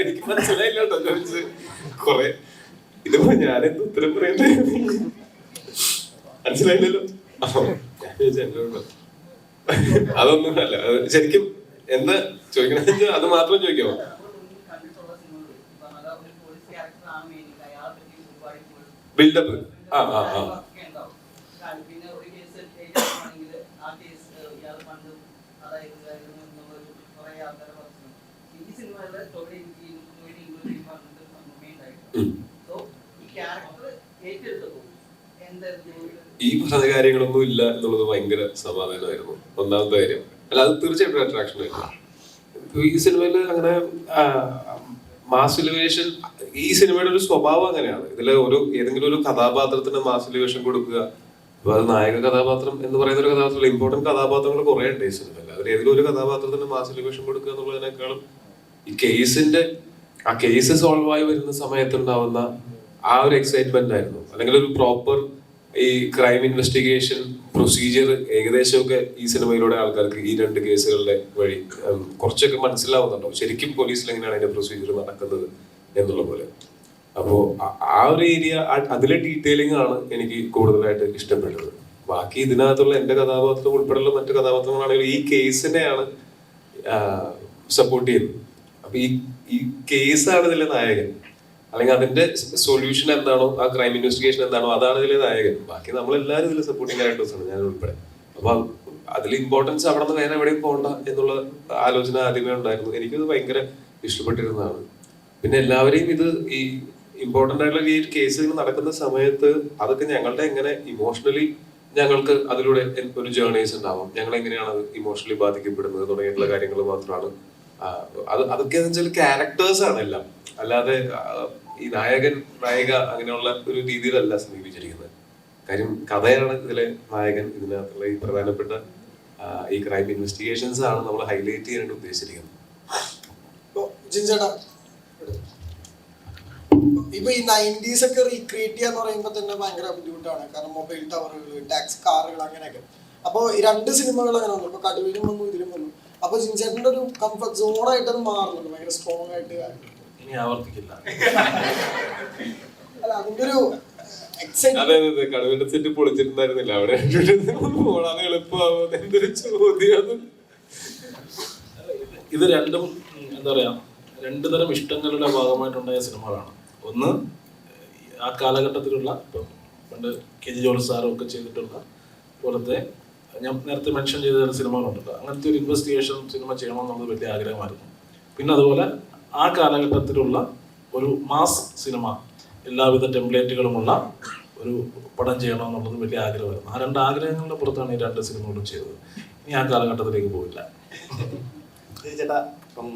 എനിക്ക് മനസ്സിലായില്ലോട്ടോ ചോദിച്ചത് കൊറേ. ഇതിപ്പോ ഞാനെന്ത് ഉത്തരം പറയണ്ടേ മനസ്സിലായില്ലല്ലോ. ഞാൻ ചോദിച്ചോ അതൊന്നും അല്ല. ശരിക്കും എന്താ ചോദിക്കണെന്ന് വെച്ചാൽ അത് മാത്രം ചോദിക്കാമോ? ബിൽഡപ്പ് ഈ പറഞ്ഞ കാര്യങ്ങളൊന്നും ഇല്ല എന്നുള്ളത് ഭയങ്കര സമാധാനമായിരുന്നു. ഒന്നാമത്തെ കാര്യം അല്ല, അത് തീർച്ചയായിട്ടും അട്രാക്ഷൻ ആയിരുന്നു. ഈ സിനിമയിൽ അങ്ങനെ മാസ് എലിവേഷൻ, ഈ സിനിമയുടെ ഒരു സ്വഭാവം അങ്ങനെയാണ്. ഇതിലെ ഏതെങ്കിലും ഒരു കഥാപാത്രത്തിന് മാസ് എലിവേഷൻ കൊടുക്കുക. അപ്പൊ അത് നായക കഥാപാത്രം എന്ന് പറയുന്ന ഒരു കഥാപാത്രം, ഇമ്പോർട്ടന്റ് കഥാപാത്രങ്ങൾ കുറെ ഉണ്ട് ഈ സിനിമയിൽ. അതിൽ ഏതെങ്കിലും ഒരു കഥാപാത്രത്തിന് മാസ് എലിവേഷൻ കൊടുക്കുക എന്നുള്ളതിനേക്കാളും ഈ ആ കേസ് സോൾവ് ആയി വരുന്ന സമയത്തുണ്ടാവുന്ന ആ ഒരു എക്സൈറ്റ്മെന്റ് ആയിരുന്നു. അല്ലെങ്കിൽ ഒരു പ്രോപ്പർ ഈ ക്രൈം ഇൻവെസ്റ്റിഗേഷൻ പ്രൊസീജിയർ ഏകദേശമൊക്കെ ഈ സിനിമയിലൂടെ ആൾക്കാർക്ക് ഈ 2 കേസുകളുടെ വഴി കുറച്ചൊക്കെ മനസ്സിലാവുന്നുണ്ടാവും ശരിക്കും പോലീസിൽ എങ്ങനെയാണ് അതിന്റെ പ്രൊസീജിയർ നടക്കുന്നത് എന്നുള്ള പോലെ. അപ്പോ ആ ഒരു ഏരിയ, അതിലെ ഡീറ്റെയിലിംഗ് ആണ് എനിക്ക് കൂടുതലായിട്ട് ഇഷ്ടപ്പെട്ടത്. ബാക്കി ഇതിനകത്തുള്ള എന്റെ കഥാപാത്രം ഉൾപ്പെടെയുള്ള മറ്റു കഥാപാത്രങ്ങളാണെങ്കിൽ ഈ കേസിനെയാണ് സപ്പോർട്ട് ചെയ്യുന്നത്. അപ്പൊ ഈ കേസാണ് ഇതിലെ നായകൻ, അല്ലെങ്കിൽ അതിന്റെ സൊല്യൂഷൻ എന്താണോ, ആ ക്രൈം ഇൻവെസ്റ്റിഗേഷൻ എന്താണോ, അതാണ് ഇതിലെ നായകൻ. ബാക്കി നമ്മളെല്ലാവരും ഇതിൽ സപ്പോർട്ടിങ് ക്യാരക്ടേഴ്സാണ്, ഞാൻ ഉൾപ്പെടെ. അപ്പൊ അതിൽ ഇമ്പോർട്ടൻസ് അവിടെ നിന്ന് വേറെ എവിടെയും പോകണ്ട എന്നുള്ള ആലോചന ആദ്യമേ ഉണ്ടായിരുന്നു. എനിക്കത് ഭയങ്കര ഇഷ്ടപ്പെട്ടിരുന്നതാണ്. പിന്നെ എല്ലാവരെയും ഇത് ഈ ഇമ്പോർട്ടന്റ് ആയിട്ടുള്ള ഈ കേസുകൾ നടക്കുന്ന സമയത്ത് അതൊക്കെ ഞങ്ങളുടെ എങ്ങനെ ഇമോഷണലി ഞങ്ങൾക്ക് അതിലൂടെ ഒരു ജേർണീസ് ഉണ്ടാവും, ഞങ്ങൾ എങ്ങനെയാണ് അത് ഇമോഷണലി ബാധിക്കപ്പെടുന്നത് തുടങ്ങിയിട്ടുള്ള കാര്യങ്ങൾ മാത്രമാണ്. അതൊക്കെ എന്ന് വെച്ചാൽ ക്യാരക്ടേഴ്സ് ആണ് എല്ലാം, അല്ലാതെ ഈ നായിക അങ്ങനെയുള്ള ഒരു രീതിയിലല്ല സമീപിച്ചിരിക്കുന്നത്. കാര്യം കഥയാണ് ഇതിലെ നായകൻ. ഇതിനകത്തുള്ള ഈ പ്രധാനപ്പെട്ട ഈ ക്രൈം ഇൻവെസ്റ്റിഗേഷൻസ് ആണ് നമ്മൾ ഹൈലൈറ്റ് ചെയ്യാനായിട്ട് ഉദ്ദേശിച്ചിരിക്കുന്നത്. ഇപ്പൊ ഈ 90s ഒക്കെ റീക്രിയേറ്റ് ചെയ്യാന്ന് പറയുമ്പോൾ തന്നെ ഭയങ്കര ബുദ്ധിമുട്ടാണ്. കാരണം മൊബൈൽ ടവറുകൾ, ടാക്സി കാറുകൾ, അങ്ങനെയൊക്കെ. അപ്പൊ ഈ 2 സിനിമകൾ അങ്ങനെ വന്നു. ഇപ്പൊ കടുവയിലും വന്നു, ഇതിലും വന്നു. അപ്പൊ ജിൻചേട്ടന്റെ ഒരു കംഫർട്ട് സോണായിട്ട് അത് മാറുന്നുണ്ട്, ഭയങ്കര സ്ട്രോങ് ആയിട്ട്. ഇനി ആവർത്തിക്കില്ല. അല്ല, അതിന്റെ ഒരു അതെ കടുവയുടെ സെറ്റ് പൊളിച്ചിട്ടുണ്ടായിരുന്നില്ല അവിടെ. ഓടാതെ എളുപ്പമാവുന്നത് എന്തൊരു ചോദ്യം. ഇത് രണ്ടും എന്താ പറയാ, 2 തരം ഇഷ്ടങ്ങളുടെ ഭാഗമായിട്ടുണ്ടായ സിനിമകളാണ്. ഒന്ന് ആ കാലഘട്ടത്തിലുള്ള, ഇപ്പം പണ്ട് കെ ജി ജോർജ് സാറും ഒക്കെ ചെയ്തിട്ടുള്ള പോലത്തെ, ഞാൻ നേരത്തെ മെൻഷൻ ചെയ്ത ചില സിനിമകളുണ്ടല്ലോ, അങ്ങനത്തെ ഒരു ഇൻവെസ്റ്റിഗേഷൻ സിനിമ ചെയ്യണമെന്നുള്ളത് വലിയ ആഗ്രഹമായിരുന്നു. പിന്നെ അതുപോലെ ആ കാലഘട്ടത്തിലുള്ള ഒരു മാസ് സിനിമ, എല്ലാവിധ ടെംപ്ലേറ്റുകളുമുള്ള ഒരു പടം ചെയ്യണമെന്നുള്ളത് വലിയ ആഗ്രഹമായിരുന്നു. ആ 2 ആഗ്രഹങ്ങളുടെ പുറത്താണ് ഈ 2 സിനിമകളും ചെയ്തത്. ഇനി ആ കാലഘട്ടത്തിലേക്ക് പോയില്ല.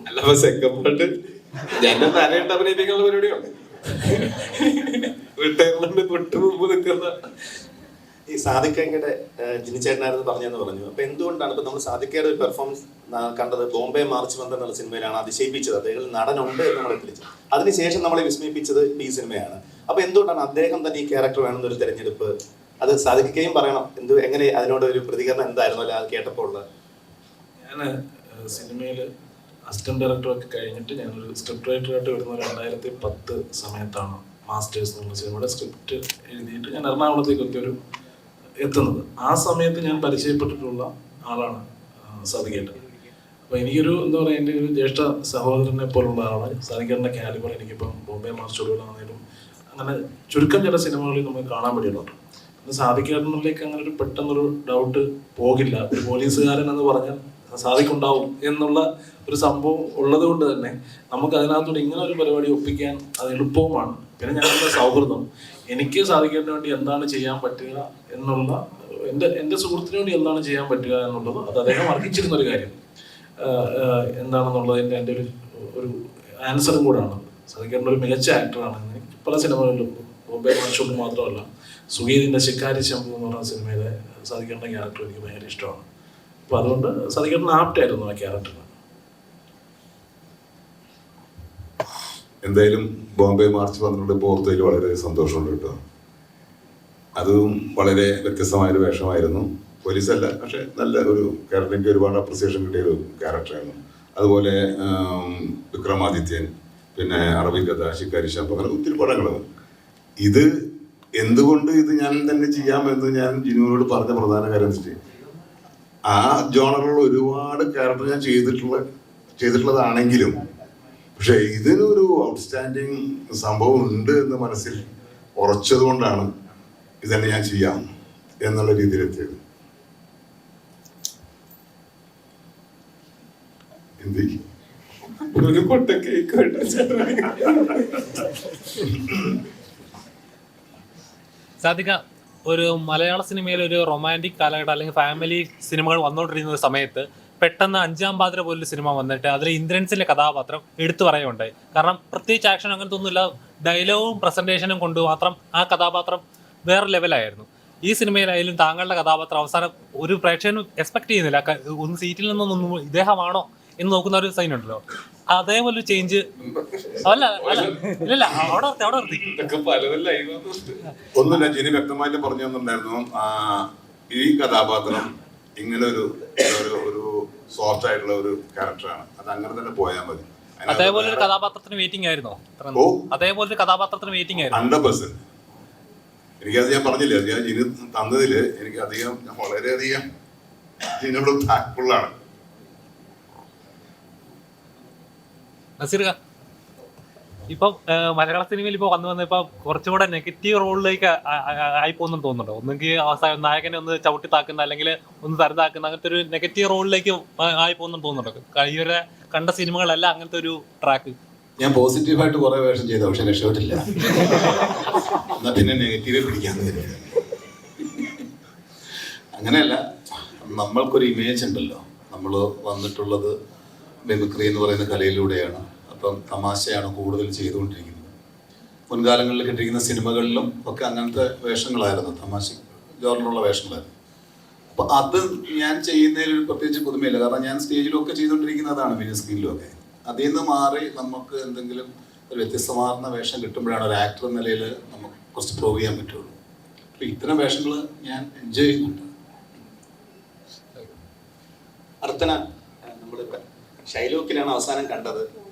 അല്ല സെക്കൻഡ് പാർട്ട് ഞാൻ നരയിട്ട് അഭിനയിപ്പിക്കാനുള്ള പരിപാടിയുണ്ട്. റിട്ടയർമെന്റ് തൊട്ട് മുമ്പ് നിൽക്കുന്ന ഈ സാദിഖയുടെ ജിനിച്ചേട്ടനായിരുന്നു പറഞ്ഞെന്ന് പറഞ്ഞു. അപ്പൊ എന്തുകൊണ്ടാണ് ഇപ്പൊ നമ്മൾ സാദിഖയുടെ ഒരു പെർഫോമൻസ് കണ്ടത് ബോംബെ മാർച്ച് ബന്ദ് എന്നുള്ള സിനിമയിലാണ് അതിശയിപ്പിച്ചത്. അദ്ദേഹം നടനുണ്ട് എന്ന് നമ്മളെ തിരിച്ചു. അതിനുശേഷം നമ്മളെ വിസ്മയിപ്പിച്ചത് ഈ സിനിമയാണ്. അപ്പൊ എന്തുകൊണ്ടാണ് അദ്ദേഹം തന്നെ ഈ ക്യാരക്ടർ വേണമെന്നൊരു തെരഞ്ഞെടുപ്പ്? അത് സാദിഖയും പറയണം. എങ്ങനെ അതിനോട് ഒരു പ്രതികരണം എന്തായിരുന്നു അത് കേട്ടപ്പോൾ ഉള്ളത്? ഞാൻ സിനിമയിൽ അസിസ്റ്റന്റ് ഡയറക്ടറൊക്കെ കഴിഞ്ഞിട്ട് ഞാനൊരു സ്ക്രിപ്റ്റ് റൈറ്ററായിട്ട് വരുന്ന 2010 സമയത്താണ് മാസ്റ്റേഴ്സ് എന്നുള്ള സിനിമയുടെ സ്ക്രിപ്റ്റ് എഴുതിയിട്ട് ഞാൻ എറണാകുളത്തേക്കൊക്കെ എത്തുന്നത്. ആ സമയത്ത് ഞാൻ പരിചയപ്പെട്ടിട്ടുള്ള ആളാണ് സാദിഖേട്ടൻ. അപ്പോൾ എനിക്കൊരു എന്താ പറയുക, എൻ്റെ ഒരു ജ്യേഷ്ഠ സഹോദരനെ പോലുള്ള ആളാണ് സാദിഖേട്ടൻ്റെ കാലിബർ. എനിക്കിപ്പം ബോംബെ മാർച്ച് ഒടുവിലാണെങ്കിലും അങ്ങനെ ചുരുക്കം ചില സിനിമകളിൽ നമുക്ക് കാണാൻ പറ്റിയിട്ടുണ്ട്. സാധിക്കാരനിലേക്ക് അങ്ങനെ ഒരു പെട്ടെന്നൊരു ഡൗട്ട് പോകില്ല. ഒരു പോലീസുകാരൻ എന്ന് പറഞ്ഞാൽ സാധിക്കുണ്ടാവും എന്നുള്ള ഒരു സംഭവം ഉള്ളത് കൊണ്ട് തന്നെ നമുക്ക് അതിനകത്തൂടെ ഇങ്ങനെ ഒരു പരിപാടി ഒപ്പിക്കാൻ അത് എളുപ്പവുമാണ്. പിന്നെ ഞങ്ങളുടെ സൗഹൃദം, എനിക്ക് സാധിക്കാൻ വേണ്ടി എന്താണ് ചെയ്യാൻ പറ്റുക എന്നുള്ള, എൻ്റെ സുഹൃത്തിന് വേണ്ടി എന്താണ് ചെയ്യാൻ പറ്റുക എന്നുള്ളത് അത് അദ്ദേഹം അറിയിച്ചിരുന്നൊരു കാര്യം എന്താണെന്നുള്ളതിൻ്റെ എൻ്റെ ഒരു ആൻസറും കൂടാണ്. സാധിക്കേണ്ട ഒരു മികച്ച ആക്ടറാണ്. പല സിനിമകളിലും ബോംബെ മാർഷോട്ട് മാത്രമല്ല, സുഗീതിൻ്റെ ശിക്കാരി ശംഭു എന്ന് പറഞ്ഞ സിനിമയിലെ സാധിക്കേണ്ട ക്യാരക്ടർ എനിക്ക് ഭയങ്കര ഇഷ്ടമാണ്. അപ്പോൾ അതുകൊണ്ട് സാധിക്കേണ്ട ആപ്റ്റായിരുന്നു ആ ക്യാരക്ടറിന്. എന്തായാലും ബോംബെ മാർച്ച് 12 പോർത്തതിൽ വളരെ സന്തോഷമുണ്ട് കേട്ടോ. അതും വളരെ വ്യത്യസ്തമായൊരു വേഷമായിരുന്നു. പോലീസല്ല, പക്ഷെ നല്ല ഒരു ക്യാരക്ടർ, എനിക്ക് ഒരുപാട് അപ്രിസിയേഷൻ കിട്ടിയൊരു ക്യാരക്ടറായിരുന്നു. അതുപോലെ വിക്രമാദിത്യൻ, പിന്നെ അറബിക്കഥ, ശിക്കാരി ശംഭു, അങ്ങനെ ഒത്തിരി പടങ്ങൾ. ഇത് എന്തുകൊണ്ട് ഇത് ഞാൻ തന്നെ ചെയ്യാമെന്ന് ഞാൻ ജിനുവിനോട് പറഞ്ഞ പ്രധാന കാര്യം വെച്ചിട്ട്, ആ ജോണറിലുള്ള ഒരുപാട് ക്യാരക്ടർ ഞാൻ ചെയ്തിട്ടുള്ളതാണെങ്കിലും പക്ഷെ ഇതിനൊരു ഔട്ട്സ്റ്റാൻഡിങ് സംഭവം ഉണ്ട് എന്ന് മനസ്സിൽ ഉറച്ചത് കൊണ്ടാണ് ഇതന്നെ ഞാൻ ചെയ്യാം എന്നുള്ള രീതിയിലെത്തിയത്. ഒരു കൊട്ട കേക്ക് സാധിക, ഒരു മലയാള സിനിമയിൽ ഒരു റൊമാൻറ്റിക് കാലഘട്ടം അല്ലെങ്കിൽ ഫാമിലി സിനിമകൾ വന്നുകൊണ്ടിരിക്കുന്ന ഒരു സമയത്ത് പെട്ടെന്ന് അഞ്ചാം പാതിര പോലൊരു സിനിമ വന്നിട്ട് അതിൽ ഇന്ദ്രൻസിന്റെ കഥാപാത്രം എടുത്തു പറയുകയുണ്ടായി. കാരണം പ്രത്യേകിച്ച് ആക്ഷൻ അങ്ങനത്തെ ഒന്നുമില്ല, ഡയലോഗും പ്രസന്റേഷനും കൊണ്ട് മാത്രം ആ കഥാപാത്രം വേറെ ലെവലായിരുന്നു. ഈ സിനിമയിലായാലും താങ്കളുടെ കഥാപാത്രം അവസാനം ഒരു പ്രേക്ഷകനും എക്സ്പെക്ട് ചെയ്യുന്നില്ല, ഒന്ന് സീറ്റിൽ നിന്നൊന്നും ഇദ്ദേഹമാണോ എന്ന് നോക്കുന്ന ഒരു സൈൻ ഉണ്ടല്ലോ, അതേപോലെ ഒരു ചേഞ്ച് അല്ല ഇല്ല അവിടെ നിർത്തി. ഒന്നുമില്ല, ജിനി വ്യക്തമായിട്ട് പറഞ്ഞു തന്നിട്ടുണ്ടായിരുന്നു, ഈ കഥാപാത്രം ഇങ്ങനെ ഒരു സോഫ്റ്റ് ആയിട്ടുള്ള ഒരു ക്യാരക്ടറാണ്, അത് അങ്ങനെ തന്നെ പോയാൽ മതി. അതേപോലെ ഒരു കഥാപാത്രത്തിന് വെയിറ്റിംഗ് ആയിരുന്നോ? അതേപോലെ ഒരു കഥാപാത്രത്തിന് വെയിറ്റിംഗ് ആയിരുന്നു 100%. എനിക്കത് ഞാൻ പറഞ്ഞില്ല, ഞാൻ ജിനി തന്നതില് എനിക്ക് അധികം, ഞാൻ വളരെയധികം ജിനോട് താങ്ക്ഫുള്ളാണ്. നസീർ, ഇപ്പം മലയാള സിനിമയിൽ ഇപ്പോൾ വന്ന് ഇപ്പൊ കുറച്ചുകൂടെ നെഗറ്റീവ് റോളിലേക്ക് ആയി പോകുന്നെന്ന് തോന്നുന്നുണ്ടോ? ഒന്നെങ്കിൽ അവസാനം നായകനെ ഒന്ന് ചവിട്ടി താക്കുന്ന അല്ലെങ്കിൽ ഒന്ന് തരുതാക്കുന്ന അങ്ങനത്തെ ഒരു നെഗറ്റീവ് റോളിലേക്ക് ആയി പോകുന്നെന്ന് തോന്നുന്നുണ്ടോ? ഇവരെ കണ്ട സിനിമകളല്ല അങ്ങനത്തെ ഒരു ട്രാക്ക്. ഞാൻ പോസിറ്റീവായിട്ട് കുറെ വേഷം ചെയ്ത, പക്ഷെ രക്ഷപ്പെട്ടില്ല. എന്നാ പിന്നെ നെഗറ്റീവ് പിടിക്കാന്ന് കരുതി. അങ്ങനെയല്ല, നമ്മൾക്കൊരു ഇമേജ് ഉണ്ടല്ലോ, നമ്മൾ വന്നിട്ടുള്ളത് മിമിക്രി എന്ന് പറയുന്ന കലയിലൂടെയാണ്. അപ്പം തമാശയാണ് കൂടുതൽ ചെയ്തുകൊണ്ടിരിക്കുന്നത്. മുൻകാലങ്ങളിൽ കിട്ടിയിരിക്കുന്ന സിനിമകളിലും ഒക്കെ അങ്ങനത്തെ വേഷങ്ങളായിരുന്നു, തമാശ ജോറിലുള്ള വേഷങ്ങളായിരുന്നു. അപ്പം അത് ഞാൻ ചെയ്യുന്നതിൽ ഒരു പ്രത്യേകിച്ച് പുതുമയില്ല, കാരണം ഞാൻ സ്റ്റേജിലൊക്കെ ചെയ്തുകൊണ്ടിരിക്കുന്നതാണ്, മിനി സ്ക്രീനിലും ഒക്കെ. അതിൽ നിന്ന് മാറി നമുക്ക് എന്തെങ്കിലും ഒരു വ്യത്യസ്തമാർന്ന വേഷം കിട്ടുമ്പോഴാണ് ഒരു ആക്ടർ എന്ന നിലയിൽ നമുക്ക് കുറച്ച് പ്രൂവ് ചെയ്യാൻ പറ്റുള്ളൂ. അപ്പം ഇത്തരം വേഷങ്ങൾ ഞാൻ എൻജോയ് ചെയ്യുന്നുണ്ട്. അർച്ചന, നമ്മൾ ഷൈലോക്കിലാണ് അവസാനം കണ്ടത്.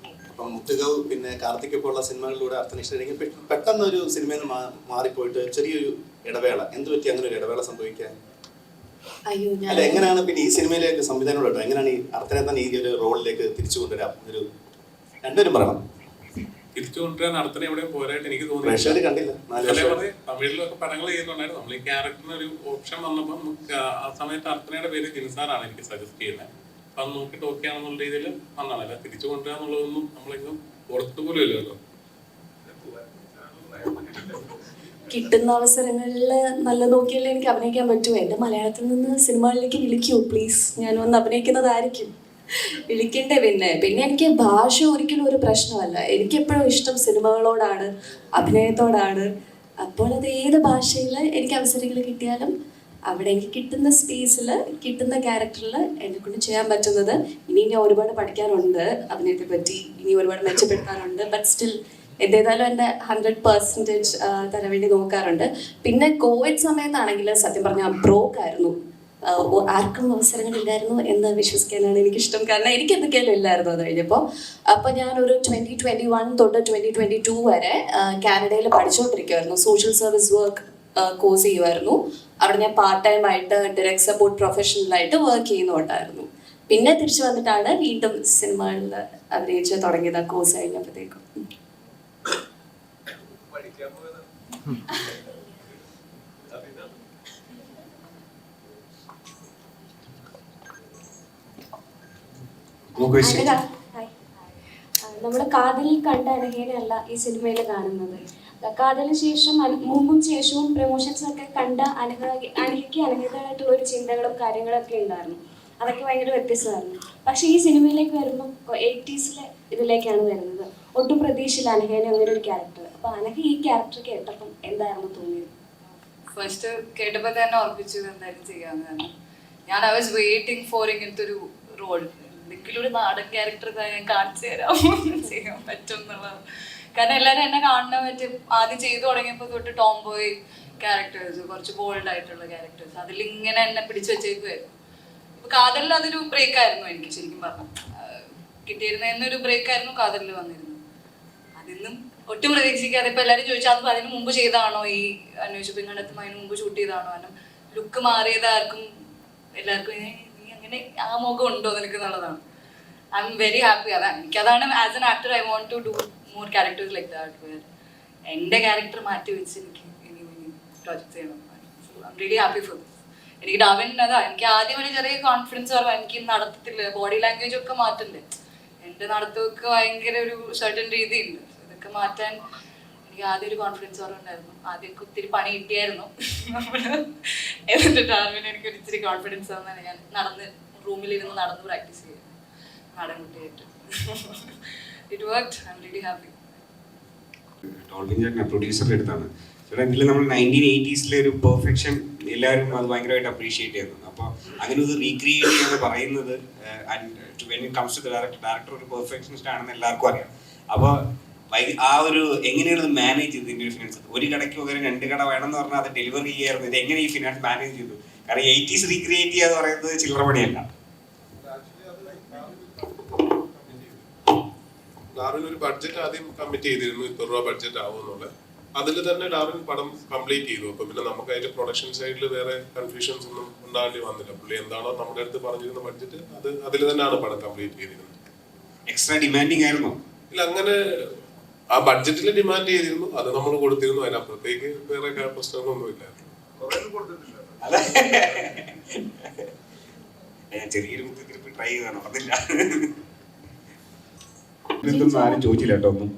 അപ്പം മുത്തുകവ് പിന്നെ കാർത്തിക്കൊക്കെ ഉള്ള സിനിമകളിലൂടെ അർച്ചന ഇഷ്ടം പെട്ടെന്ന് ഒരു സിനിമയിൽ നിന്ന് മാറിപ്പോയിട്ട് ചെറിയൊരു ഇടവേള, എന്ത് പറ്റി അങ്ങനെ ഒരു ഇടവേള സംഭവിക്കാൻ? അല്ല, എങ്ങനെയാണ് പിന്നെ ഈ സിനിമയിലേക്ക് സംവിധാനം കേട്ടോ, എങ്ങനെയാണ് ഈ അർച്ചനെ തന്നെ ഈ ഒരു റോളിലേക്ക് തിരിച്ചു കൊണ്ടുവരാം? ഒരു രണ്ടുപേരും പറയണം. തിരിച്ചു കൊണ്ടുവരാൻ അർച്ചന എവിടെയും പോരായിട്ട് എനിക്ക് തോന്നി. പ്രേക്ഷകർ കണ്ടില്ല, തമിഴിലൊക്കെ പടങ്ങൾ ചെയ്യുന്നുണ്ടായിരുന്നു. നമ്മൾ ഈ ക്യാരക്ടറിന് ഒരു ഓപ്ഷൻ വന്നപ്പോൾ ആ സമയത്ത് അർച്ചനയുടെ പേര് ജിൻസാറാണ് എനിക്ക് സജസ്റ്റ് ചെയ്യുന്നത്. അത് നോക്കിയിട്ട് ഓക്കെ ആണെന്നുള്ള രീതിയിൽ വന്നതല്ല. തിരിച്ചു കൊണ്ടുവരാന്നുള്ളതൊന്നും നമ്മളെങ്ങും ഓർത്തിട്ട് പോലും ഇല്ലല്ലോ. കിട്ടുന്ന അവസരങ്ങളിൽ നല്ല നോക്കിയാലേ എനിക്ക് അഭിനയിക്കാൻ പറ്റൂ. എൻ്റെ മലയാളത്തിൽ നിന്ന് സിനിമകളിലേക്ക് വിളിക്കൂ പ്ലീസ്, ഞാൻ വന്ന് അഭിനയിക്കുന്നതായിരിക്കും. വിളിക്കണ്ടേ? പിന്നെ എനിക്ക് ഭാഷ ഒരിക്കലും ഒരു പ്രശ്നമല്ല. എനിക്കെപ്പോഴും ഇഷ്ടം സിനിമകളോടാണ്, അഭിനയത്തോടാണ്. അപ്പോൾ അത് ഏത് ഭാഷയിൽ എനിക്ക് അവസരങ്ങൾ കിട്ടിയാലും അവിടെ എനിക്ക് കിട്ടുന്ന സ്പേസിൽ, കിട്ടുന്ന ക്യാരക്ടറിൽ എന്നെ കൊണ്ട് ചെയ്യാൻ പറ്റുന്നത്. ഇനി ഒരുപാട് പഠിക്കാനുണ്ട് അഭിനയത്തെ പറ്റി, ഇനി ഒരുപാട് മെച്ചപ്പെടുത്താനുണ്ട്. ബട്ട് സ്റ്റിൽ എന്തേതായാലും എൻ്റെ 100% തരാൻ വേണ്ടി നോക്കാറുണ്ട്. പിന്നെ കോവിഡ് സമയത്താണെങ്കിൽ സത്യം പറഞ്ഞാൽ ബ്രോക്ക് ആയിരുന്നു, ആർക്കും അവസരങ്ങളില്ലായിരുന്നു എന്ന് വിശ്വസിക്കാനാണ് എനിക്കിഷ്ടം. കാരണം എനിക്ക് എന്തൊക്കെയാലും ഇല്ലായിരുന്നു അത് കഴിഞ്ഞപ്പോൾ. അപ്പോൾ ഞാനൊരു 2021 തൊട്ട് 2022 വരെ കാനഡയിൽ പഠിച്ചുകൊണ്ടിരിക്കുമായിരുന്നു. സോഷ്യൽ സർവീസ് വർക്ക് കോഴ്സ് ചെയ്യുമായിരുന്നു. അവിടെ ഞാൻ പാർട്ട് ടൈം ആയിട്ട് ഡയറക്ട് സപ്പോർട്ട് പ്രൊഫഷണലായിട്ട് വർക്ക് ചെയ്യുന്നുണ്ടായിരുന്നു. പിന്നെ തിരിച്ചു വന്നിട്ടാണ് വീണ്ടും സിനിമകളിൽ അഭിനയിച്ച് തുടങ്ങിയത് കോഴ്സ് കഴിഞ്ഞപ്പോഴത്തേക്കും. അനഘ, ഹായ്. നമ്മുടെ കാതലിൽ കണ്ട അനഘേനെയല്ല ഈ സിനിമയിൽ കാണുന്നത്. കാതലിന് ശേഷം മുമ്പും ശേഷവും പ്രൊമോഷൻസ് ഒക്കെ കണ്ട അനഘയ്ക്ക് അനഘേതായിട്ടുള്ള ഒരു ചിന്തകളും കാര്യങ്ങളൊക്കെ ഉണ്ടായിരുന്നു. അതൊക്കെ ഭയങ്കര വ്യത്യസ്തമായിരുന്നു. പക്ഷേ ഈ സിനിമയിലേക്ക് വരുമ്പോൾ 80s ഇതിലേക്കാണ് വരുന്നത്. ഒട്ടും പ്രതീക്ഷയില്ല അനഘേനെ അങ്ങനെ ഒരു ക്യാരക്ടർ. അപ്പോൾ അനഘ ഈ ക്യാരക്ടർ കേട്ടപ്പം എന്തായിരുന്നു തോന്നിയത്? ഫസ്റ്റ് കേട്ടപ്പോൾ തന്നെ ഓർപ്പിച്ചു എന്തായാലും ചെയ്യാമെന്ന് തന്നെ. ഞാൻ ഐ വാസ് വെയിറ്റിംഗ് ഫോർ ഇങ്ങനത്തെ ഒരു റോൾ. എന്തെങ്കിലും ഒരു നാടൻ ക്യാരക്ടർ ഞാൻ കാണിച്ചു തരാം ചെയ്യാൻ പറ്റും എന്നുള്ളത്. കാരണം എല്ലാവരും എന്നെ കാണാൻ പറ്റും. ആദ്യം ചെയ്തു തുടങ്ങിയപ്പോൾ തൊട്ട് ടോം ബോയ് ക്യാരക്ടേഴ്സ്, കുറച്ച് ബോൾഡ് ആയിട്ടുള്ള ക്യാരക്ടേഴ്സ്, അതിലിങ്ങനെ എന്നെ പിടിച്ചു വെച്ചേക്കുമായിരുന്നു. ഇപ്പൊ കാതലിൽ അതൊരു ബ്രേക്ക് ആയിരുന്നു എനിക്ക് ശരിക്കും പറഞ്ഞു. കിട്ടിയിരുന്നൊരു ബ്രേക്ക് ആയിരുന്നു കാതലിൽ വന്നിരുന്നത്. അതിന്നും ഒട്ടും പ്രതീക്ഷിക്കാതെ ഇപ്പൊ എല്ലാവരും ചോദിച്ചാൽ അത് അതിന് മുമ്പ് ചെയ്താണോ, ഈ അന്വേഷിപ്പിൻ കണ്ടെത്തും അതിന് മുമ്പ് ഷൂട്ട് ചെയ്താണോ, കാരണം ലുക്ക് മാറിയത് ആർക്കും എല്ലാവർക്കും നീ അങ്ങനെ ആ മുഖം ഉണ്ടോ നിനക്ക് എന്നുള്ളതാണ്. I am very happy. അതാണ് എനിക്കതാണ് as an actor I want to do more characters like that. എൻ്റെ ക്യാരക്ടർ മാറ്റി വെച്ച് എനിക്ക് ഇനി പ്രോജക്ട് ചെയ്യണം. I am really happy for this. എനിക്ക് ഡാവിൻ അതാ എനിക്ക് ആദ്യം ഒരു ചെറിയ കോൺഫിഡൻസ് പറഞ്ഞു. എനിക്ക് നടത്തത്തില്ല, ബോഡി ലാംഗ്വേജ് ഒക്കെ മാറ്റണ്ടേ. എൻ്റെ നടത്തമൊക്കെ ഭയങ്കര ഒരു സർട്ടൻ രീതിയുണ്ട്. ഇതൊക്കെ മാറ്റാൻ എനിക്ക് ആദ്യം ഒരു കോൺഫിഡൻസ് കുറവുണ്ടായിരുന്നു. ആദ്യമൊക്കെ ഒത്തിരി പണി കിട്ടിയായിരുന്നു. എന്നിട്ട് ഡാർവിൻ എനിക്ക് ഒരു ഇച്ചിരി കോൺഫിഡൻസ് തന്നാണ് ഞാൻ റൂമിലിരുന്ന് നടന്ന് പ്രാക്ടീസ് ചെയ്യും നാടൻ കുട്ടിയായിട്ട്. It worked. I am really happy. ടോൾവിൻ ചേട്ടൻ പ്രൊഡ്യൂസറുടെ അടുത്താണ് ചേട്ടാ. ഇതിൽ നമ്മൾ 1980s ഒരു പെർഫെക്ഷൻ എല്ലാവരും അത് ഭയങ്കരമായിട്ട് അപ്രീഷിയേറ്റ് ചെയ്യുന്നു. അപ്പോൾ അങ്ങനെ ഒരു റീക്രിയേറ്റ് ചെയ്യാന്ന് പറയുന്നത് when it comes to director ഒരു പെർഫെക്ഷനിസ്റ്റ് ആണെന്ന് എല്ലാവർക്കും അറിയാം. അപ്പോൾ ആ ഒരു എങ്ങനെയാണ് മാനേജ് ചെയ്തത് ഇതിൻ്റെ ഒരു ഫിനാൻസ്? ഒരു കടയ്ക്ക് പകരം 2 കട വേണമെന്ന് പറഞ്ഞാൽ അത് ഡെലിവറി ചെയ്യായിരുന്നു. ഇത് എങ്ങനെ ഈ ഫിനാൻസ് മാനേജ് ചെയ്തു? കാരണം 80s റീക്രിയേറ്റ് ചെയ്യുക എന്ന് പറയുന്നത് ചില്ലറ പണിയല്ല. ഡാർവിൻ ഒരു ബഡ്ജറ്റ് ആദ്യം കമ്മിറ്റ് ചെയ്തിരുന്നു, ഇത്ര രൂപ ബഡ്ജറ്റ് ആവുമെന്നുള്ളത്. അതിൽ തന്നെ ഡാർവിൻ പടം കംപ്ലീറ്റ് ചെയ്തു. അപ്പൊ പിന്നെ നമുക്ക് അതിന്റെ പ്രൊഡക്ഷൻ സൈഡിൽ വേറെ കൺഫ്യൂഷൻസ് ഒന്നും ഉണ്ടാകേണ്ടി വന്നില്ല. പുള്ളി എന്താണോ നമ്മുടെ അടുത്ത് പറഞ്ഞിരുന്ന ബഡ്ജറ്റ് അത് അതിൽ തന്നെയാണ് പടം കംപ്ലീറ്റ് ചെയ്തിരുന്നത്. എക്സ്ട്രാ ഡിമാൻഡിങ് ആയിരുന്നോ? ഇല്ല, അങ്ങനെ ആ ബഡ്ജറ്റിൽ ഡിമാൻഡ് ചെയ്തിരുന്നു, അത് നമ്മൾ കൊടുത്തിരുന്നു. അതിനപ്പുറത്തേക്ക് വേറെ പ്രശ്നങ്ങളൊന്നും ഇല്ലായിരുന്നു. ചെറിയൊരു ട്രൈ ചെയ്താണോ? അതില്ല, ആരും ചോദിച്ചില്ല കേട്ടോ. ഒന്നും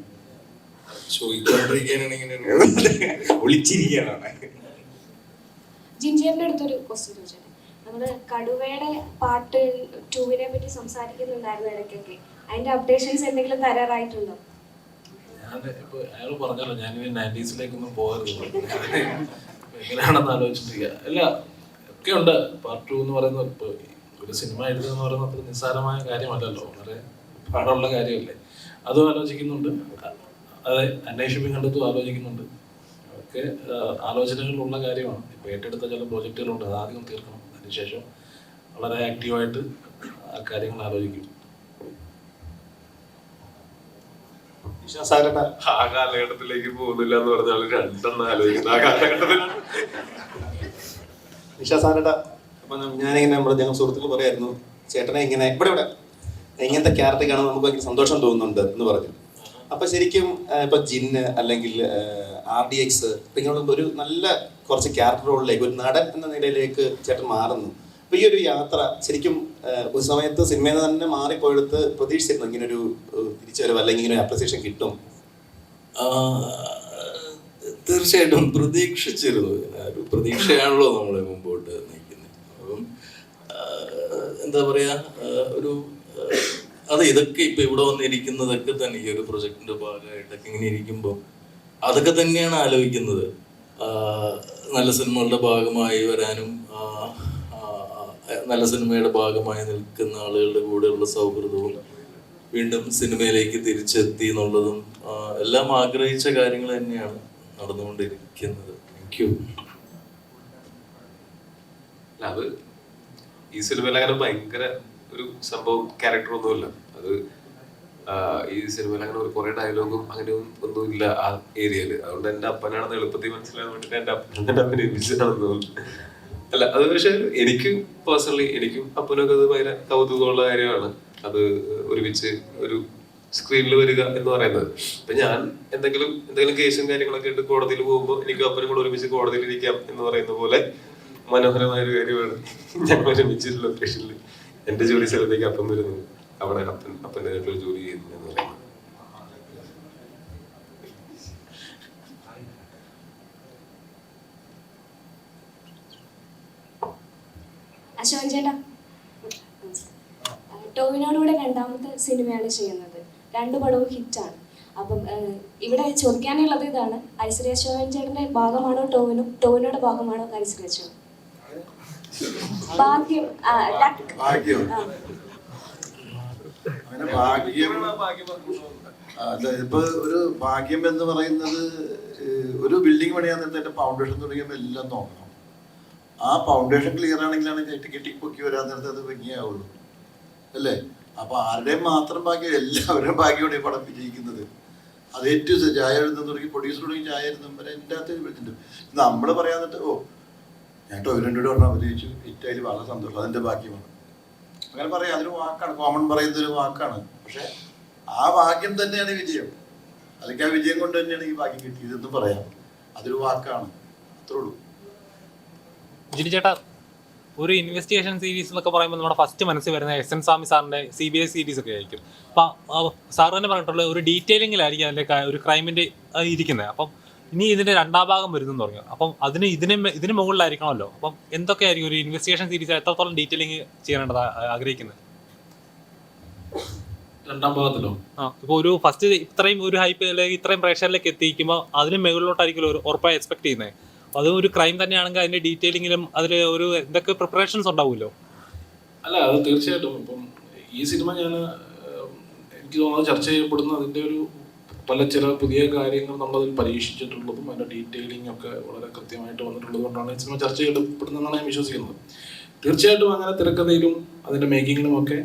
ഒളിച്ചിരിക്കുകയാണ്. ജിൻജിയുടെ അടുത്തൊരു ക്വസ്റ്റ്യൻ ചോദിച്ചത്, നമ്മള് കടുവയുടെ പാട്ട് 2 പറ്റി സംസാരിക്കുന്നുണ്ടായിരുന്നു ഇടയ്ക്കൊക്കെ. അതിന്റെ അപ്ഡേഷൻസ് എന്തെങ്കിലും തരാറായിട്ടുണ്ടോ? ഞാൻ ഇപ്പൊ അയാൾ പറഞ്ഞല്ലോ ഞാൻ 90s പോകരുത് എങ്ങനെയാണെന്ന് ആലോചിച്ചിട്ടില്ല. അല്ല, ഒക്കെ ഉണ്ട്. പാർട്ട് 2 എന്ന് പറയുന്നത് ഇപ്പൊ ഒരു സിനിമ എഴുതുക എന്ന് പറയുന്നത് അത്ര നിസ്സാരമായ കാര്യമല്ലല്ലോ, വളരെ പാടുള്ള കാര്യമല്ലേ. അതും ആലോചിക്കുന്നുണ്ട്. അതെ, അന്വേഷിപ്പിൻ കണ്ടെത്തും ആലോചിക്കുന്നുണ്ട്. ഒക്കെ ആലോചനകളുള്ള കാര്യമാണ്. ഇപ്പോൾ ഏറ്റെടുത്ത ചില പ്രോജക്റ്റുകളുണ്ട്, അത് ആദ്യം തീർക്കണം. അതിനുശേഷം വളരെ ആക്റ്റീവായിട്ട് ആ കാര്യങ്ങൾ ആലോചിക്കും. ആ കാലഘട്ടത്തിലേക്ക് പോകുന്നില്ല എന്ന് പറഞ്ഞാൽ 2 ആലോചിക്കുന്നു ആ കാലഘട്ടത്തിൽ. നിഷാസാരട്ട, അപ്പൊ ഞാനിങ്ങനെ ഞങ്ങൾ സുഹൃത്തുക്കൾ പറയായിരുന്നു, ചേട്ടനെ ഇങ്ങനെ ഇവിടെ ഇങ്ങനത്തെ ക്യാരക്ടർ കാണാൻ നമുക്ക് ഭയങ്കര സന്തോഷം തോന്നുന്നുണ്ട് എന്ന് പറഞ്ഞു. അപ്പൊ ശരിക്കും ഇപ്പൊ ജിന്ന് അല്ലെങ്കിൽ RDX ഇങ്ങനെയുള്ള ഒരു നല്ല കുറച്ച് ക്യാരക്ടർ റോളിലേക്ക് ഒരു നടൻ എന്ന നിലയിലേക്ക് ചേട്ടൻ മാറുന്നു. അപ്പൊ ഈ ഒരു യാത്ര ശരിക്കും ഒരു സമയത്ത് സിനിമയിൽ നിന്ന് തന്നെ മാറിപ്പോയെടുത്ത് പ്രതീക്ഷിച്ചിരുന്നു ഇങ്ങനെ ഒരു തിരിച്ചുവരവ് അല്ലെങ്കിൽ ഇങ്ങനെ ഒരു അപ്രിസിയേഷൻ കിട്ടും? തീർച്ചയായിട്ടും പ്രതീക്ഷിച്ചിരുന്നു. ഒരു പ്രതീക്ഷയാണല്ലോ നമ്മളെ മുമ്പോട്ട് നയിക്കുന്നത്. അപ്പം എന്താ പറയാ, ഒരു അത് ഇതൊക്കെ ഇപ്പൊ ഇവിടെ വന്നിരിക്കുന്നതൊക്കെ തന്നെ ഈ ഒരു പ്രൊജക്ടിന്റെ ഭാഗമായിട്ടൊക്കെ ഇങ്ങനെ ഇരിക്കുമ്പോൾ അതൊക്കെ തന്നെയാണ് ആലോചിക്കുന്നത്. നല്ല സിനിമകളുടെ ഭാഗമായി വരാനും നല്ല സിനിമയുടെ ഭാഗമായി നിൽക്കുന്ന ആളുകളുടെ കൂടെയുള്ള സൗഹൃദവും വീണ്ടും സിനിമയിലേക്ക് തിരിച്ചെത്തി എന്നുള്ളതും എല്ലാം ആഗ്രഹിച്ച കാര്യങ്ങൾ തന്നെയാണ് നടന്നുകൊണ്ടിരിക്കുന്നത്. Thank you. അത് ഈ സിനിമയിൽ അങ്ങനെ ഭയങ്കര ഒരു സംഭവം ക്യാരക്ടർ ഒന്നുമില്ല. അത് ഈ സിനിമയിൽ അങ്ങനെ കുറെ ഡയലോഗും അങ്ങനെ ഒന്നും ഇല്ല ആ ഏരിയയില്. അതുകൊണ്ട് എന്റെ അപ്പനാണെന്ന് എളുപ്പത്തിൽ മനസ്സിലാകാൻ വേണ്ടിട്ട് എന്റെ അപ്പനെ അഭിനയിപ്പിച്ചതാണെന്ന് തോന്നുന്നു. അല്ല, അത് പക്ഷെ എനിക്ക് പേഴ്സണലി എനിക്കും അപ്പനൊക്കെ അത് ഭയങ്കര കൗതുകമുള്ള കാര്യമാണ്. അത് ഒരുമിച്ച് ഒരു സ്ക്രീനിൽ വരിക എന്ന് പറയുന്നത്. ഇപ്പൊ ഞാൻ എന്തെങ്കിലും കേസും കാര്യങ്ങളൊക്കെ ആയിട്ട് കോടതിയിൽ പോകുമ്പോൾ എനിക്ക് അപ്പനും കൂടെ ഒരുമിച്ച് കോടതിയിൽ ഇരിക്കാം എന്ന് പറയുന്ന പോലെ മനോഹരമായ ഒരു കാര്യമാണ് ഞങ്ങൾ ഒരുമിച്ച് ലൊക്കേഷനിൽ എന്റെ ജോലി സ്ഥലത്തേക്ക് അപ്പം വരുന്നത്. അവിടെ അപ്പൻ്റെതായിട്ടുള്ള ജോലി ചെയ്യുന്നു എന്ന് പറയുന്നത്. അശോകൻ ചേട്ടാ, ടോവിനോടുകൂടെ രണ്ടാമത്തെ സിനിമയാണ് ചെയ്യുന്നത്. 2 പടവും ഹിറ്റാണ്. അപ്പം ഇവിടെ ചോദിക്കാനുള്ളത് ഇതാണ്, ഐശ്വര്യ അശോകൻ ചേട്ടൻ്റെ ഭാഗമാണോ ടോവിനോയുടെ ഭാഗമാണോ ഐശ്വര്യ അശോകൻ? ഭാഗ്യം അങ്ങനെ ഭാഗ്യം ഇപ്പൊ ഒരു ഭാഗ്യം എന്ന് പറയുന്നത് ഒരു ബിൽഡിംഗ് പണിയാൻ നേരത്തെ അതിന്റെ ഫൗണ്ടേഷൻ തുടങ്ങിയപ്പോൾ എല്ലാം നോക്കണം. ആ ഫൗണ്ടേഷൻ ക്ലിയർ ആണെങ്കിലാണ് കെട്ടി പൊക്കി വരാൻ നേരത്തെ അത് ഭംഗിയാവുള്ളൂ അല്ലേ? അപ്പൊ ആരുടെയും മാത്രം ഭാഗ്യം, എല്ലാവരുടെയും ഭാഗ്യമാണ് ഈ പടം വിജയിക്കുന്നത്. അത് ഏറ്റവും ചായ എഴുതുന്ന തുടങ്ങി പ്രൊഡ്യൂസർ തുടങ്ങി ചായ എഴുതുന്ന വരെ എൻ്റെ അകത്ത് വിളിച്ചിട്ടുണ്ട്. നമ്മൾ പറയാന്നിട്ട് ഞാൻ ടോവിനോട് പറഞ്ഞാൽ അഭിനയിച്ചു, ഹിറ്റായി, വളരെ സന്തോഷം, അതെൻ്റെ ഭാഗ്യമാണ്. അങ്ങനെ പറയാം, അതൊരു വാക്കാണ്, കോമൺ പറയുന്ന ഒരു വാക്കാണ്. പക്ഷെ ആ ഭാഗ്യം തന്നെയാണ് വിജയം, അല്ലെങ്കിൽ ആ വിജയം കൊണ്ട് തന്നെയാണ് ഈ ഭാഗ്യം കിട്ടിയതെന്ന് പറയാം. അതൊരു വാക്കാണ്, അത്രേ ഉള്ളൂ. ജിനി ചേട്ടാ, ഒരു ഇൻവെസ്റ്റിഗേഷൻ സീരീസ് എന്നൊക്കെ പറയുമ്പോൾ നമ്മുടെ ഫസ്റ്റ് മനസ്സിൽ വരുന്ന SN സ്വാമി സാറിൻ്റെ CBI സീരീസ് ഒക്കെ ആയിരിക്കും. അപ്പം സാർ തന്നെ പറഞ്ഞിട്ടുള്ള ഒരു ഡീറ്റെയിലിങ്ങിലായിരിക്കും അതിൻ്റെ ഒരു ക്രൈമിൻ്റെ ഇരിക്കുന്നത്. അപ്പം ഇനി ഇതിൻ്റെ 2ാം ഭാഗം വരുന്നെന്ന് പറഞ്ഞു. അപ്പം ഇതിന് മുകളിലായിരിക്കണമല്ലോ. അപ്പം എന്തൊക്കെയായിരിക്കും ഒരു ഇൻവെസ്റ്റിഗേഷൻ സീരീസ് എത്രത്തോളം ഡീറ്റെയിലിംഗ് ചെയ്യാനാണ് ആഗ്രഹിക്കുന്നത്? 2ാം ഭാഗത്തിലോ? ഇപ്പോൾ ഒരു ഫസ്റ്റ് ഇത്രയും ഒരു ഹൈപ്പ് അല്ലെങ്കിൽ ഇത്രയും പ്രേക്ഷകരിലേക്ക് എത്തിക്കുമ്പോൾ അതിന് മുകളിലോട്ടായിരിക്കും ഉറപ്പായി എക്സ്പെക്ട് ചെയ്യുന്നത്. അത് ഒരു ക്രൈം തന്നെയാണെങ്കിൽ അതിന്റെ ഡീറ്റെയിലിങ്ങിലും അതിൽ ഒരു എന്തൊക്കെ പ്രിപ്പറേഷൻസ് ഉണ്ടാവുമല്ലോ. അല്ല, അത് തീർച്ചയായിട്ടും. ഇപ്പം ഈ സിനിമ എനിക്ക് തോന്നുന്നത് ചർച്ച ചെയ്യപ്പെടുന്ന അതിൻ്റെ ഒരു ചില പുതിയ കാര്യങ്ങൾ നമ്മളതിൽ പരീക്ഷിച്ചിട്ടുള്ളതും അതിൻ്റെ ഡീറ്റെയിലിംഗ് ഒക്കെ വളരെ കൃത്യമായിട്ട് വന്നിട്ടുള്ളത് കൊണ്ടാണ് ഈ സിനിമ ചർച്ച ചെയ്യപ്പെടുന്നതെന്നാണ് ഞാൻ വിശ്വസിക്കുന്നത്. തീർച്ചയായിട്ടും അങ്ങനെ തിരക്കഥയിലും അതിൻ്റെ മേക്കിങ്ങിലുമൊക്കെ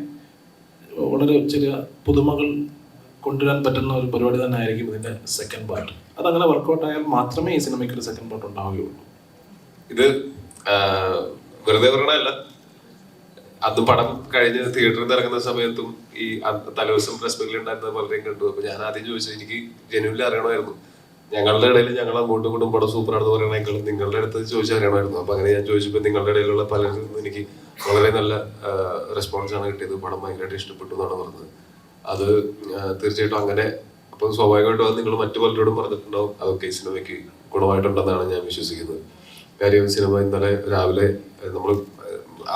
വളരെ ചെറിയ പുതുമകൾ കൊണ്ടുവരാൻ പറ്റുന്ന ഒരു പരിപാടി തന്നെ ആയിരിക്കും ഇതിൻ്റെ സെക്കൻഡ് പാർട്ട്. അതങ്ങനെ വർക്കൗട്ട് ആയാൽ മാത്രമേ ഈ സിനിമയ്ക്ക് ഒരു സെക്കൻഡ് പാർട്ട് ഉണ്ടാവുകയുള്ളൂ. ഇത് വെറുതെ പറയണല്ല, അന്ന് പടം കഴിഞ്ഞ് തിയേറ്ററിൽ നിന്ന് ഇറങ്ങുന്ന സമയത്തും ഈ തലേദിവസം പ്രസ് മീറ്റിൽ ഉണ്ടായിരുന്ന പലരെയും കണ്ടു. അപ്പൊ ഞാൻ ആദ്യം ചോദിച്ചത്, എനിക്ക് ജെന്യൂൻലി അറിയണമായിരുന്നു, ഞങ്ങളുടെ ഇടയിൽ ഞങ്ങൾ അങ്ങോട്ടും ഇങ്ങോട്ടും പടം സൂപ്പറാണെന്ന് പറയണമെങ്കിലും നിങ്ങളുടെ അടുത്ത് ചോദിച്ചാൽ അറിയണമായിരുന്നു. അപ്പൊ അങ്ങനെ ഞാൻ ചോദിച്ചപ്പോൾ നിങ്ങളുടെ ഇടയിലുള്ള പലരും എനിക്ക് വളരെ നല്ല റെസ്പോൺസാണ് കിട്ടിയത്. പടം ഭയങ്കരമായിട്ട് ഇഷ്ടപ്പെട്ടു എന്നാണ് പറഞ്ഞത്. അത് തീർച്ചയായിട്ടും അങ്ങനെ. അപ്പം സ്വാഭാവികമായിട്ടും അത് നിങ്ങൾ മറ്റു പലരോടും പറഞ്ഞിട്ടുണ്ടാവും. അതൊക്കെ ഈ സിനിമയ്ക്ക് ഗുണമായിട്ടുണ്ടെന്നാണ് ഞാൻ വിശ്വസിക്കുന്നത്. കാര്യം സിനിമ ഇന്നലെ രാവിലെ നമ്മൾ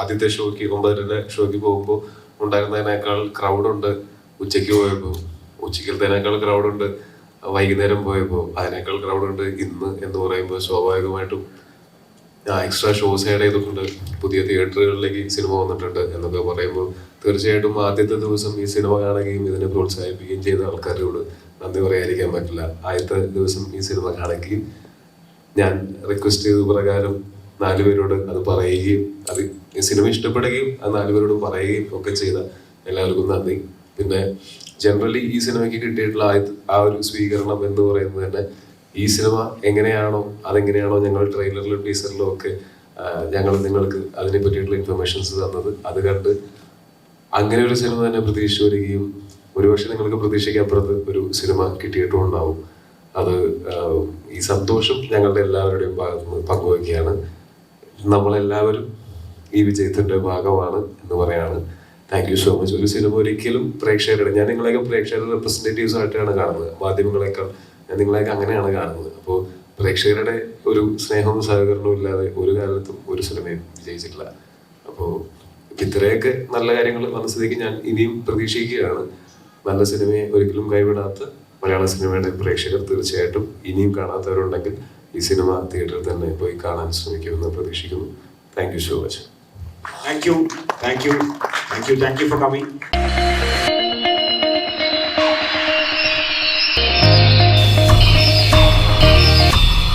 ആദ്യത്തെ ഷോയ്ക്ക് 9:30 ഷോയ്ക്ക് പോകുമ്പോൾ ഉണ്ടായിരുന്നതിനേക്കാൾ ക്രൗഡുണ്ട്. ഉച്ചയ്ക്ക് പോയപ്പോൾ ഉച്ചയ്ക്കലത്തേനേക്കാൾ ക്രൗഡുണ്ട്. വൈകുന്നേരം പോയപ്പോൾ അതിനേക്കാൾ ക്രൗഡുണ്ട്. ഇന്ന് എന്ന് പറയുമ്പോൾ സ്വാഭാവികമായിട്ടും എക്സ്ട്രാ ഷോസ് ആഡ് ചെയ്തിട്ടുണ്ട്, പുതിയ തിയേറ്ററുകളിലേക്ക് സിനിമ വന്നിട്ടുണ്ട് എന്നൊക്കെ പറയുമ്പോൾ തീർച്ചയായിട്ടും ആദ്യത്തെ ദിവസം ഈ സിനിമ കാണുകയും ഇതിനെ പ്രോത്സാഹിപ്പിക്കുകയും ചെയ്ത ആൾക്കാരോട് നന്ദി പറയാതിരിക്കാൻ പറ്റില്ല. ആദ്യത്തെ ദിവസം ഈ സിനിമ കാണുകയും ഞാൻ റിക്വസ്റ്റ് ചെയ്ത പ്രകാരം 4 പേരോട് അത് പറയുകയും അത് ഈ സിനിമ ഇഷ്ടപ്പെടുകയും അത് 4 പേരോട് പറയുകയും ഒക്കെ ചെയ്ത എല്ലാവർക്കും നന്ദി. പിന്നെ ജനറലി ഈ സിനിമയ്ക്ക് കിട്ടിയിട്ടുള്ള ആ ഒരു സ്വീകരണം എന്ന് പറയുന്നത് തന്നെ ഈ സിനിമ അതെങ്ങനെയാണോ ഞങ്ങൾ ട്രെയിലറിലും ടീസറിലും ഒക്കെ ഞങ്ങൾ നിങ്ങൾക്ക് അതിനെ പറ്റിയിട്ടുള്ള ഇൻഫർമേഷൻസ് തന്നത്, അത് കണ്ട് അങ്ങനെ ഒരു സിനിമ തന്നെ പ്രതീക്ഷിച്ചു വരികയും ഒരുപക്ഷെ നിങ്ങൾക്ക് പ്രതീക്ഷിക്കപ്പുറത്ത് ഒരു സിനിമ കിട്ടിയിട്ടും ഉണ്ടാവും. അത് ഈ സന്തോഷം ഞങ്ങളുടെ എല്ലാവരുടെയും ഭാഗത്ത് നിന്ന് പങ്കുവയ്ക്കുകയാണ്. നമ്മളെല്ലാവരും ഈ വിജയത്തിന്റെ ഭാഗമാണ് എന്ന് പറയാണ്. Thank you so much. ഒരു സിനിമ ഒരിക്കലും പ്രേക്ഷകരുടെ, ഞാൻ നിങ്ങളെയൊക്കെ പ്രേക്ഷകരുടെ റെപ്രസെന്റേറ്റീവ്സ് ആയിട്ടാണ് കാണുന്നത്, മാധ്യമങ്ങളെക്കാൾ ഞാൻ നിങ്ങളെയൊക്കെ അങ്ങനെയാണ് കാണുന്നത്. അപ്പോൾ പ്രേക്ഷകരുടെ ഒരു സ്നേഹവും സഹകരണവും ഇല്ലാതെ ഒരു കാലത്തും ഒരു സിനിമയും വിജയിച്ചിട്ടില്ല. അപ്പോൾ ഇത്രയൊക്കെ നല്ല കാര്യങ്ങൾ മനസ്സിലേക്ക് ഞാൻ ഇനിയും പ്രതീക്ഷിക്കുകയാണ്. നല്ല സിനിമയെ ഒരിക്കലും കൈവിടാത്ത മലയാള സിനിമയുടെ പ്രേക്ഷകർ തീർച്ചയായിട്ടും ഇനിയും കാണാത്തവരുണ്ടെങ്കിൽ ഈ സിനിമ തിയേറ്ററിൽ തന്നെ പോയി കാണാൻ ശ്രമിക്കുമെന്ന് പ്രതീക്ഷിക്കുന്നു. Thank you so much. Thank you for coming.